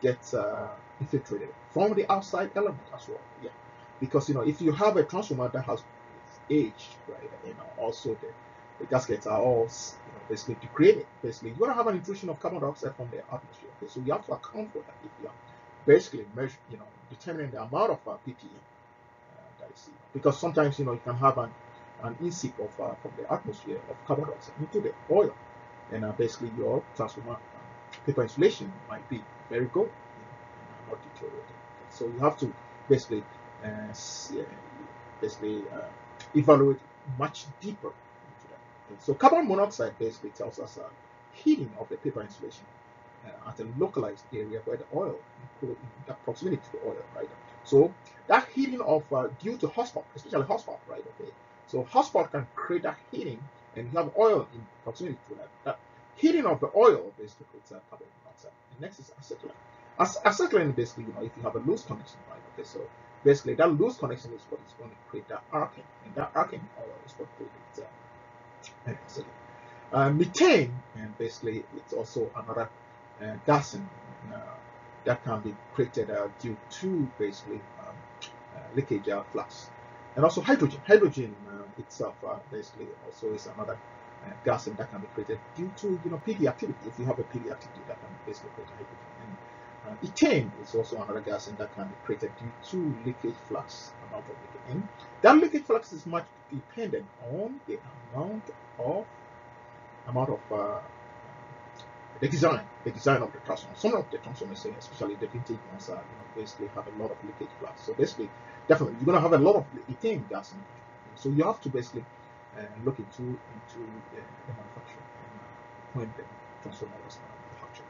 Speaker 1: gets infiltrated from the outside element as well. Yeah, because if you have a transformer that has aged, right, also the gaskets are all basically degraded. Basically, you're gonna have an intrusion of carbon dioxide from the atmosphere. Okay, so you have to account for that if you are basically determining the amount of ppm that is, because sometimes you can have an insip of from the atmosphere of carbon dioxide into the oil, and basically your transformer paper insulation might be very good, and not deteriorated. Okay, so you have to basically evaluate much deeper into that. Okay, so carbon monoxide basically tells us heating of the paper insulation at a localized area where the oil in that proximity to the oil, right? So that heating of due to hotspot, especially hotspot, right? Okay, so hotspot can create that heating, and you have oil in proximity to that. That heating of the oil basically creates carbon monoxide. And next is acetylene. Acetylene basically, if you have a loose connection, right? Okay, so basically that loose connection is what is going to create that arcing, and that arcing oil is what creates acetylene. Methane, and basically it's also another gas that can be created due to basically leakage flux. And also hydrogen. Hydrogen itself basically also is another gas that can be created due to PD activity. If you have a PD activity, that can basically create hydrogen. And ethane is also another gas that can be created due to leakage flux, amount of leakage. And that leakage flux is much dependent on the amount of the design of the transformer. Some of the transformers, especially the vintage ones, basically have a lot of leakage flux. So basically, definitely, you're going to have a lot of ethane gas in it. So you have to basically look into the manufacturer and when the transformer was manufactured.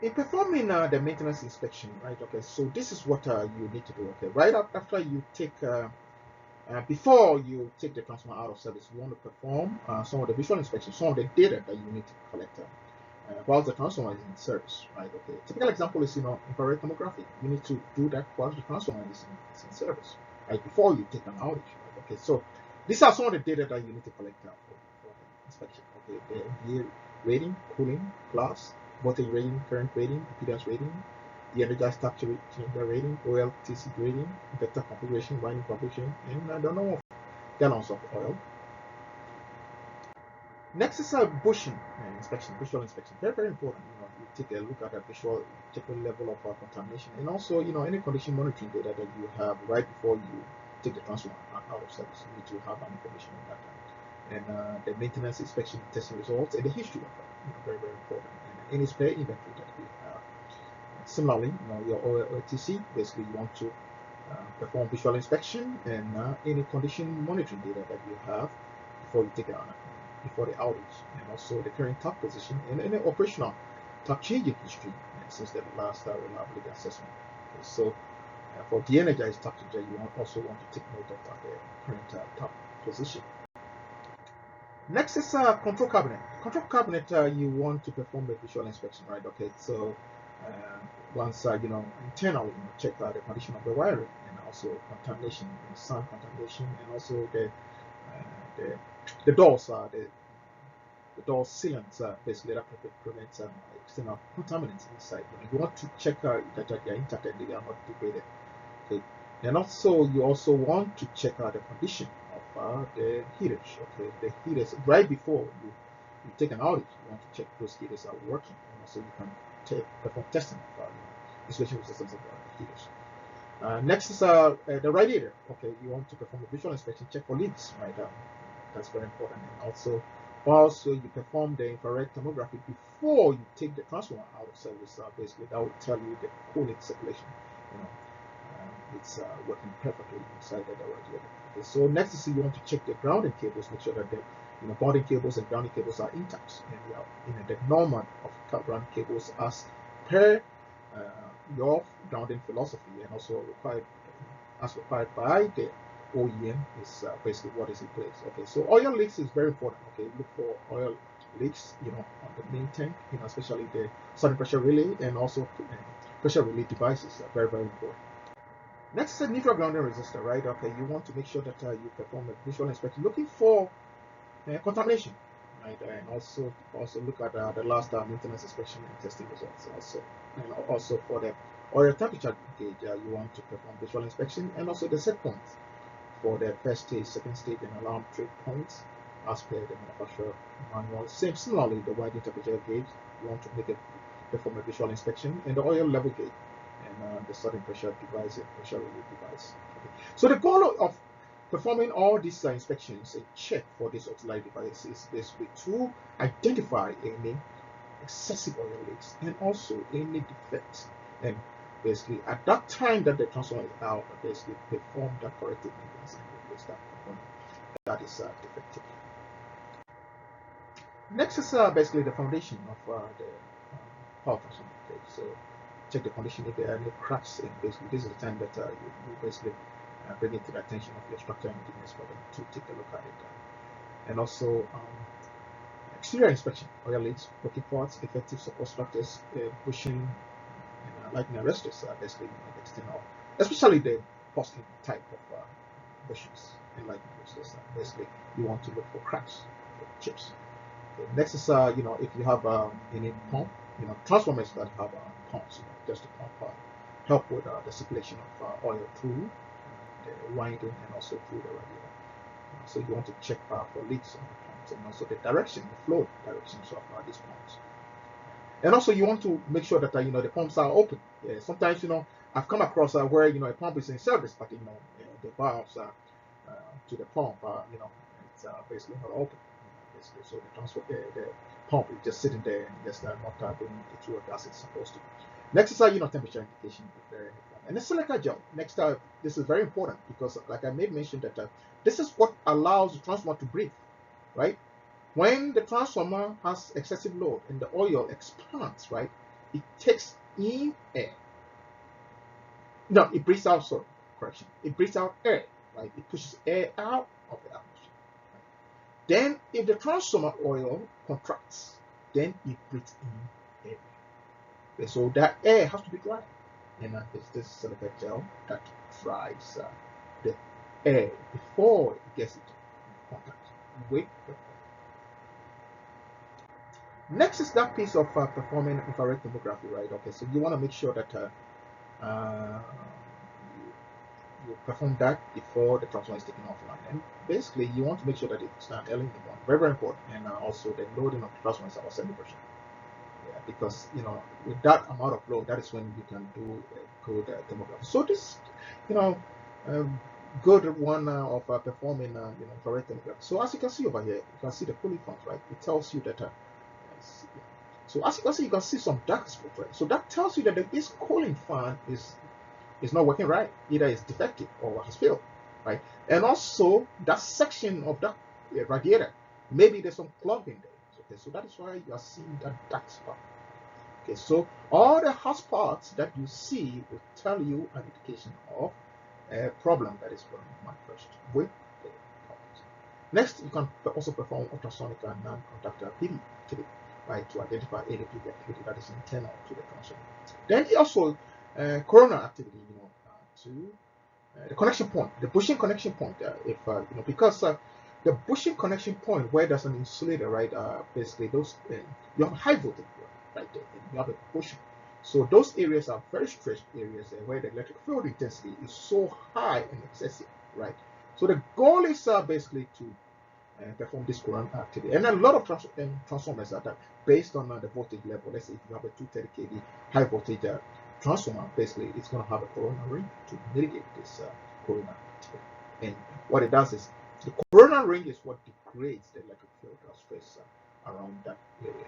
Speaker 1: In performing the maintenance inspection, right? Okay, so this is what you need to do. Okay, right after you take before you take the transformer out of service, you want to perform some of the visual inspection, some of the data that you need to collect while the transformer is in service, right? Okay. Typical example is infrared thermography. You need to do that while the transformer is in service, right? Before you take an outage, right? Okay. So these are some of the data that you need to collect for the inspection. Okay. The MVA rating, cooling, class, voltage rating, current rating, impedance rating, the energized tap changer rating, OLTC rating, vector configuration, winding configuration, and the number of gallons of oil. Next is a bushing inspection, visual inspection. Very, very important. You take a look at the visual, check the level of contamination, and also any condition monitoring data that you have right before you take the transformer out of service. You need to have that information on that. And the maintenance inspection testing results and the history of that. Very, very important. And any spare inventory that we have. Similarly, your OLTC, basically you want to perform visual inspection and any condition monitoring data that you have before you take it out, before the outage, and also the current tap position and any operational tap changing history since the last reliability assessment. Okay, so for de-energized tap changer, you also want to take note of the current tap position. Next is control cabinet. Control cabinet, you want to perform the visual inspection, right? Okay, so once internally check the condition of the wiring and also contamination, sound contamination, and also the doors, the door sealants, basically that prevents external contaminants inside. You want to check that they are intact and they are not degraded. Okay, and also you also want to check out the condition of the heaters. Okay, the heaters right before you take an outage, you want to check those heaters are working, and also you can perform testing of installation systems of heaters. Next is the radiator. Okay, you want to perform a visual inspection, check for leaks. Right, that's very important, and also Also, you perform the infrared thermography before you take the transformer out of service. Basically, that will tell you the cooling circulation. You know, it's working perfectly inside the radiator. Okay, so next is you want to check the grounding cables, make sure that the bonding cables and grounding cables are intact, and the normal of grounding cables per uh, your grounding philosophy, and also required as required by the OEM is basically what is in place. Okay, so oil leaks is very important. Okay, look for oil leaks, on the main tank, especially the sudden pressure relay and also pressure relay devices are very, very important. Next is a neutral grounding resistor, right? Okay, you want to make sure that you perform a visual inspection looking for contamination, right? And also look at the last maintenance inspection and testing results also. And also for the oil temperature gauge, you want to perform visual inspection and also the set points for the first stage, second stage, and alarm trip points as per the manufacturer manual. Similarly, the winding temperature gauge, you want to perform a visual inspection, and the oil level gauge and the starting pressure device and pressure relief device. Okay. So the goal of performing all these inspections and check for these auxiliary devices is basically to identify any excessive oil leaks and also any defects, and basically at that time that the transformer is out, basically perform that corrective maintenance and replace that component that is defective. Next is basically the foundation of the power transformer. Okay, so check the condition if there are any cracks, and basically this is the time that you basically bring it to the attention of your structural engineers for them to take a look at it. And also exterior inspection, oil leaks, broken parts, defective support structures, bushing, and lightning arresters are basically the external, especially the Boston type of bushings and lightning arresters. Basically, you want to look for cracks, chips. Okay. Next is if you have any pump, transformers that have pumps, just to pump help with the circulation of oil through the winding and also through the radiator. So you want to check for leaks on the pumps and also the direction, the flow directions of these pumps. And also you want to make sure that the pumps are open. Yeah, sometimes I've come across where a pump is in service, but the valves to the pump it's basically not open. Basically, so the pump is just sitting there and just not doing its work as it's supposed to. Next is temperature indication. And the silica gel. Next, this is very important because, like I made mention, that this is what allows the transformer to breathe, right? When the transformer has excessive load and the oil expands, right, it takes in air. No, it breathes out, sorry, correction. It breathes out air, right? It pushes air out of the atmosphere. Right? Then, if the transformer oil contracts, then it breathes in air. Okay, so that air has to be dry. And it's this silica gel that dries the air before it gets into contact with the oil. Next is that piece of performing infrared thermography, right? Okay, so you want to make sure that you perform that before the transformer is taken offline. And basically, you want to make sure that it's done early in the morning. Very, very important. And also, the loading of the transformer is about 70%. Yeah, because with that amount of load, that is when you can do good thermography. So this, good one of performing infrared thermography. So as you can see over here, you can see the cooling fans, right? It tells you that. So as you can see some dark spots, right? So that tells you that this cooling fan is not working right. Either it's defective or has failed, right? And also that section of that radiator, maybe there's some clogging there. Okay, so that is why you are seeing that dark spot. Okay, so all the hot spots that you see will tell you an indication of a problem that is going to manifest with the problems. Next, you can also perform ultrasonic and non-contact PD activity, right, to identify any PD activity that is internal to the transformer. Then also corona activity, to the connection point, the bushing connection point. Because the bushing connection point where there's an insulator, right? Basically, those you have high voltage right there, and you have a bushing. So those areas are very stretched areas where the electric field intensity is so high and excessive, right? So the goal is basically to perform this current activity. And a lot of transformers are based on the voltage level. Let's say if you have a 230 kV high voltage transformer, basically it's going to have a corona ring to mitigate this corona activity. And what it does is The coronal ring is what degrades the electric field stress around that area.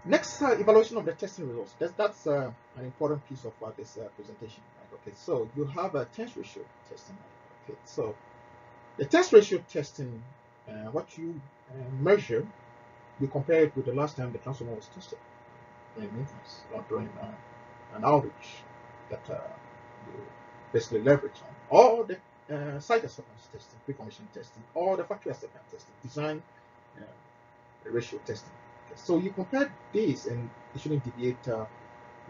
Speaker 1: Next, evaluation of the testing results. That's an important piece of this presentation. Right? Okay, so you have a test ratio testing. Right? Okay, so the test ratio testing, what you measure, you compare it with the last time the transformer was tested during maintenance or during an outage that you basically leverage on, or the site acceptance testing, pre-commissioning testing, or the factory acceptance testing, design ratio testing. Okay, so you compare these, and it shouldn't deviate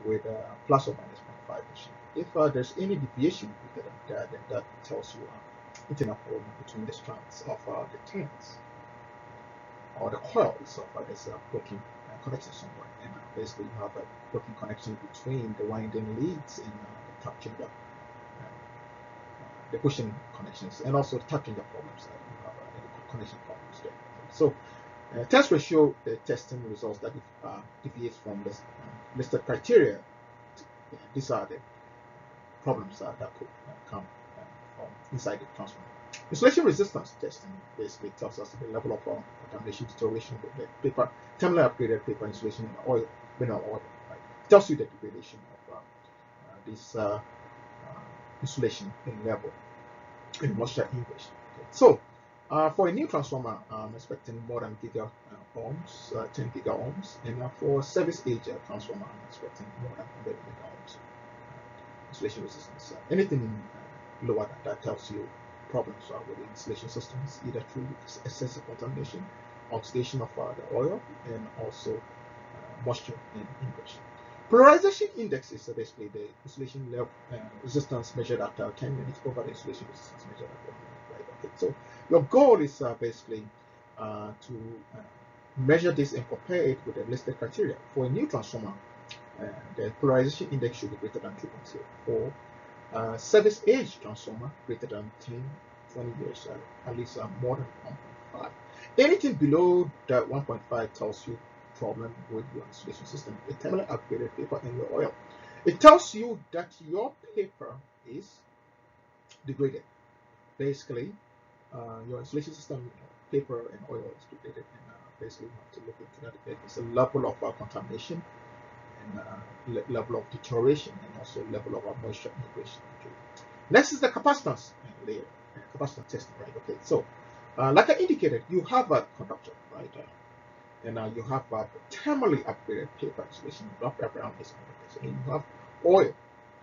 Speaker 1: with plus or minus 0.5%. If there's any deviation greater than that, then that tells you internal problem between the strands of the tanks or the coils of this broken connection somewhere. And basically, you have a broken connection between the winding leads and the tap changer, the pushing connections, and also the tap changer problems. You have connection problems there. So, test ratio testing results that deviates from the listed criteria. These are the problems that could come from inside the transformer. Insulation resistance testing basically tells us the level of contamination, deterioration of the paper, terminally upgraded paper insulation in oil, mineral oil. Right? It tells you the degradation of this insulation in level in moisture ingress. Okay. So, for a new transformer, I'm expecting more than giga ohms, 10 giga ohms, and for service age transformer, I'm expecting more than 100 giga ohms insulation resistance. Anything lower than that tells you problems with the insulation systems, either through excessive contamination, oxidation of the oil, and also moisture and ingress. Polarization index is basically the insulation level resistance measured at 10 minutes over the insulation resistance measured at 1 minute. Right? Okay. So your goal is basically to measure this and compare it with the listed criteria. For a new transformer, the polarization index should be greater than 2.0. For service age transformer, greater than 10, 20 years, at least more than 1.5. Anything below that 1.5 tells you problem with your insulation system, the terminally upgraded paper and your oil. It tells you that your paper is degraded. Basically, your insulation system, paper and oil is degraded, and basically you have to look into that. It's a level of contamination and level of deterioration, and also level of moisture integration. Next is the capacitance layer, capacitance testing, right? Okay, so like I indicated, you have a conductor, right? And you have thermally upgraded paper insulation wrapped around this conductor, and you have oil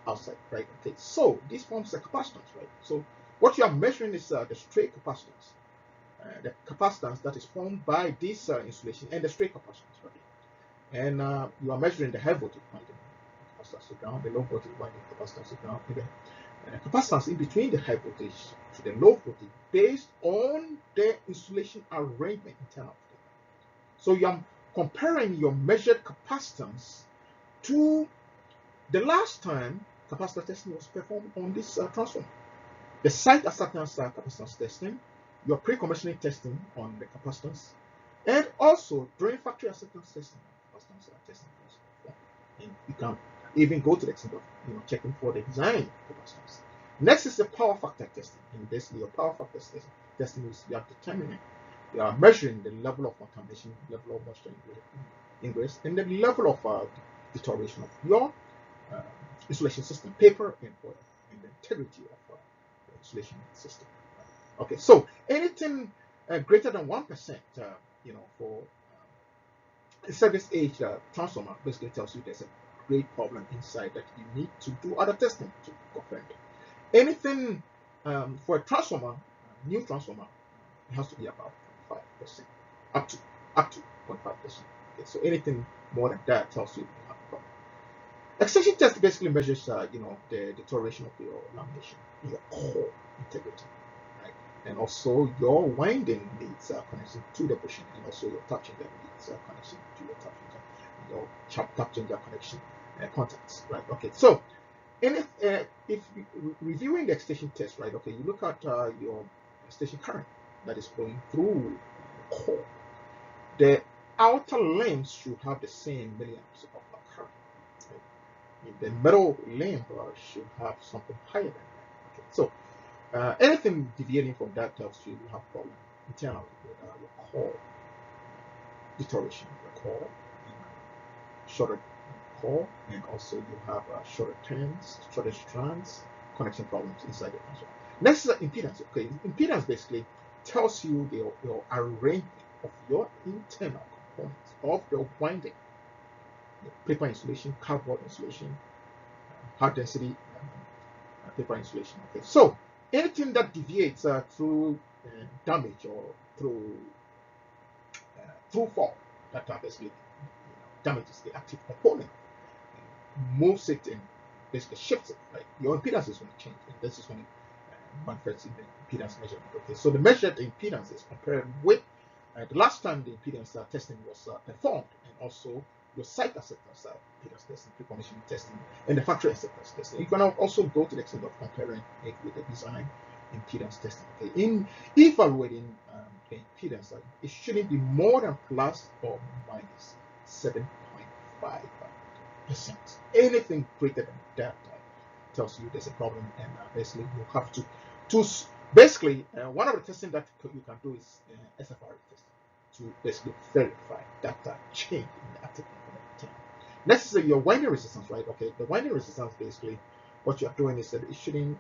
Speaker 1: outside, right? Okay, so this forms the capacitance, right? So what you are measuring is the straight capacitance, the capacitance that is formed by this insulation and the straight capacitance, right? And you are measuring the high voltage winding capacitance to ground, the low voltage winding capacitance to ground, and the capacitance in between the high voltage to the low voltage based on the insulation arrangement internal. So you are comparing your measured capacitance to the last time capacitor testing was performed on this transformer. The site acceptance capacitance testing, your pre-commissioning testing on the capacitance, and also during factory acceptance testing, capacitance testing was performed. And you can even go to the extent of checking for the design capacitance. Next is the power factor testing. And basically, your power factor testing is you are determining, you are measuring the level of contamination, level of moisture ingress, and the level of deterioration of your insulation system, paper and oil, and the integrity of the insulation system. Okay, so anything greater than 1%, for service age transformer basically tells you there's a great problem inside that you need to do other testing to confirm it. Anything for a transformer, new transformer, it has to be about 5%, up to 0.5%. Okay, so anything more than that tells you you have a problem. Extension test basically measures, the deterioration of your lamination, your core integrity, right? And also your winding needs connection to the bushing, and also your tap changer needs connection to your tap changer, your tap changer connection contacts, right? Okay, so if reviewing the extension test, right? Okay, you look at your extension current that is flowing through the core. The outer limbs should have the same milliamps of current. Right? The middle limb should have something higher than that. Okay, so Anything deviating from that tells you you have problem internally with your core deterioration of your core, shorter core, and also you have shorter turns, shorter strands, connection problems inside the transformer. Next is impedance. Okay, impedance basically tells you your arrangement of your internal components of your winding, paper insulation, cardboard insulation, high density paper insulation. Okay, so anything that deviates through damage or through fault, that basically damages the active component, moves it and basically shifts it. Right, your impedance is going to change, and this is when it manifests in the impedance measurement. Okay, so the measured impedance is compared with the last time the impedance testing was performed, and also your site acceptance impedance testing, pre-commissioning testing, and the factory acceptance testing. You can also go to the extent of comparing it with the design impedance testing. Okay, in evaluating the impedance, it shouldn't be more than plus or minus 7.5%. Anything greater than that tells you there's a problem, and basically you have to basically one of the testing that you can do is SFR testing to basically verify that change in the active component. Next is your winding resistance, right? Okay, the winding resistance basically what you are doing is that it shouldn't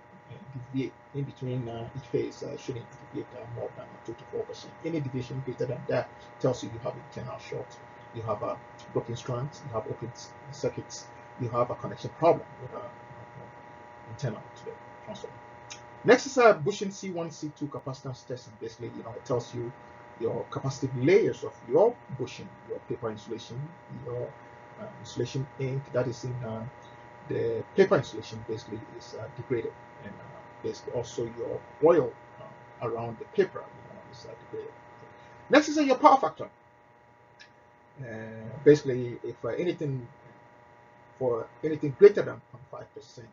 Speaker 1: deviate in between each phase. Shouldn't deviate more than 2 to 4%. Any deviation greater than that tells you you have internal short, you have broken strands, you have open circuits, you have a connection problem with internal to the transformer. Next is a bushing C1, C2 capacitance testing. Basically, it tells you your capacitive layers of your bushing, your paper insulation, your insulation ink that is in the paper insulation basically is degraded, and basically also your oil around the paper is degraded. Next is your power factor. Basically, if anything greater than 0.5%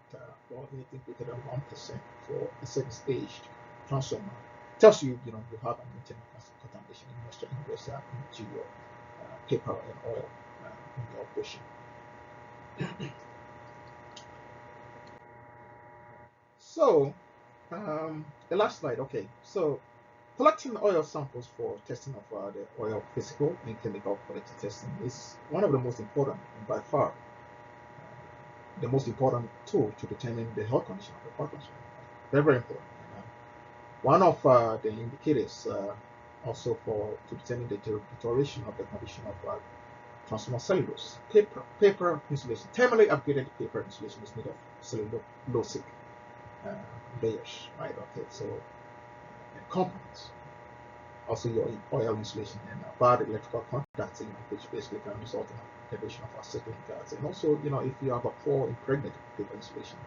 Speaker 1: or anything greater than 1% for a certain stage transformer tells you you have an internal contamination in moisture ingress into your paper and oil in your bushing. So the last slide. Okay, so collecting oil samples for testing of the oil physical and chemical quality testing is one of the most important, and by far the most important tool to determine the health condition of the power transformer. Very, very important. One of the indicators also to determine the deterioration of the condition of transformer cellulose. Paper insulation, thermally upgraded paper insulation is made of cellulosic layers, right? Okay, so compounds. Also your oil insulation and bad electrical conducting, which basically can result in integration of acetylene gas. And also, if you have a poor impregnated paper insulation,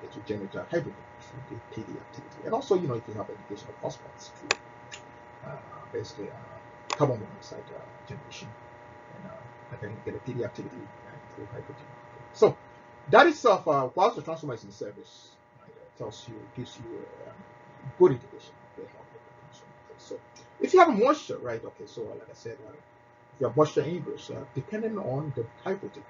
Speaker 1: it will generate a hydrogen through the PD activity. And also, if you have indication of phosphates through basically carbon monoxide generation, and again get a PD activity through hydrogen. So that itself, whilst the transformer is in service, right, gives you a good indication of the health of the transformer. So if you have moisture, right, okay, so like I said, if you have moisture ingress, depending on the high voltage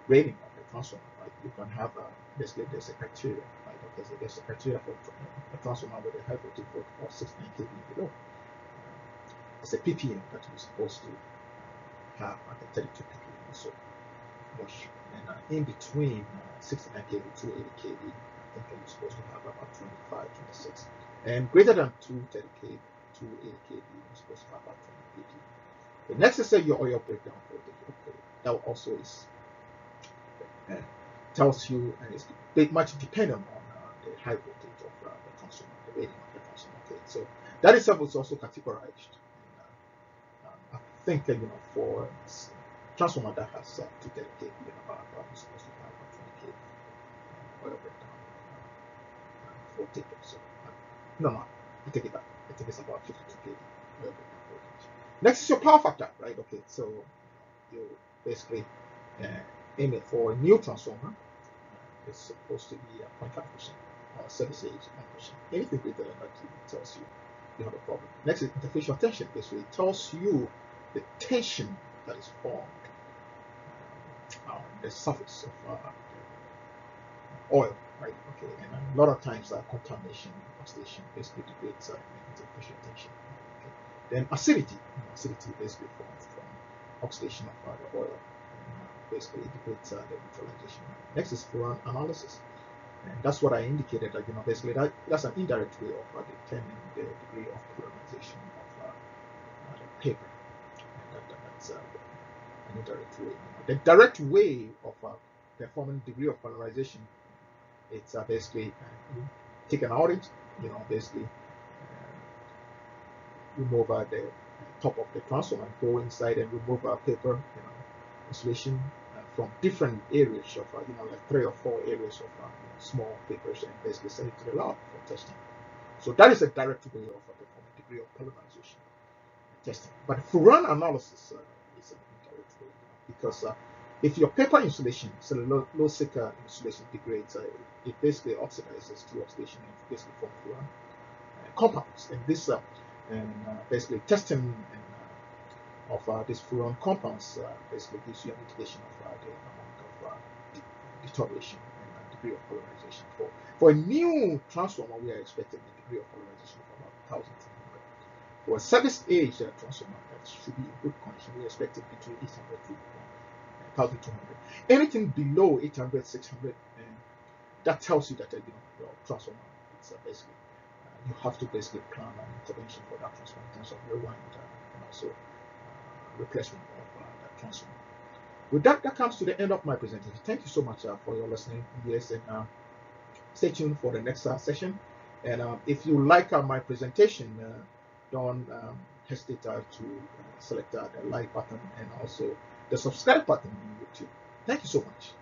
Speaker 1: rating of the transformer, right, you can have basically there's a criteria, right? Okay, so there's a criteria for a transformer with a high voltage of 69 kV below. It's a ppm that you're supposed to have at the 32 ppm also moisture, and in between 69 kV to 80 kV, I think you're supposed to have about 25, 26, and greater than 230 kV to 80 kV, you're supposed to have about 20 kV. The next is your oil breakdown voltage. Okay, that also is tells you, and it's much dependent on the high voltage of the transformer, the rating of the transformer. Okay, so that itself is also categorized. I think for transformer that has 230 kV and about you're supposed to have about 20 kV oil breakdown voltage. So no, I take it back. I think it's about 52 kV oil breakdown voltage. Next is your power factor, right? Okay, so you basically aim it for a new transformer. It's supposed to be 0.5%, service age 1%. Anything greater than that tells you you have a problem. Next is interfacial tension. Basically, it tells you the tension that is formed on the surface of the oil right? Okay, and a lot of times contamination, oxidation basically degrades negative pressure tension. Okay. Then acidity, acidity basically forms from oxidation of the oil, and basically it degrades the neutralization. Next is furan analysis, and that's what I indicated. That basically that's an indirect way of determining the degree of polarization of the paper, and that's an indirect way. The direct way of performing degree of polarization, it's basically you take an audit, basically remove the top of the transformer, go inside and remove paper, insulation from different areas of, like 3 or 4 areas of small papers, and basically send it to the lab for testing. So that is a direct way of performing degree of polarization testing. But furan analysis is an indirect way, because if your paper insulation, cellulosic insulation degrades, it basically oxidizes through oxidation and basically form furan compounds. And this basically testing of these furan compounds basically gives you an indication of the amount of deterioration and degree of polarization. For a new transformer, we are expecting a degree of polarization of about 1,200. For a service age transformer that should be in good condition, we expect it between 800 to 1,200. Anything below 800, 600, and that tells you that your transformer is basically you have to basically plan an intervention for that transformer in terms of rewind and also replacement of that transformer. With that, that comes to the end of my presentation. Thank you so much for your listening. Yes, and stay tuned for the next session. And if you like my presentation, don't hesitate to select the like button and also the subscribe button on YouTube. Thank you so much.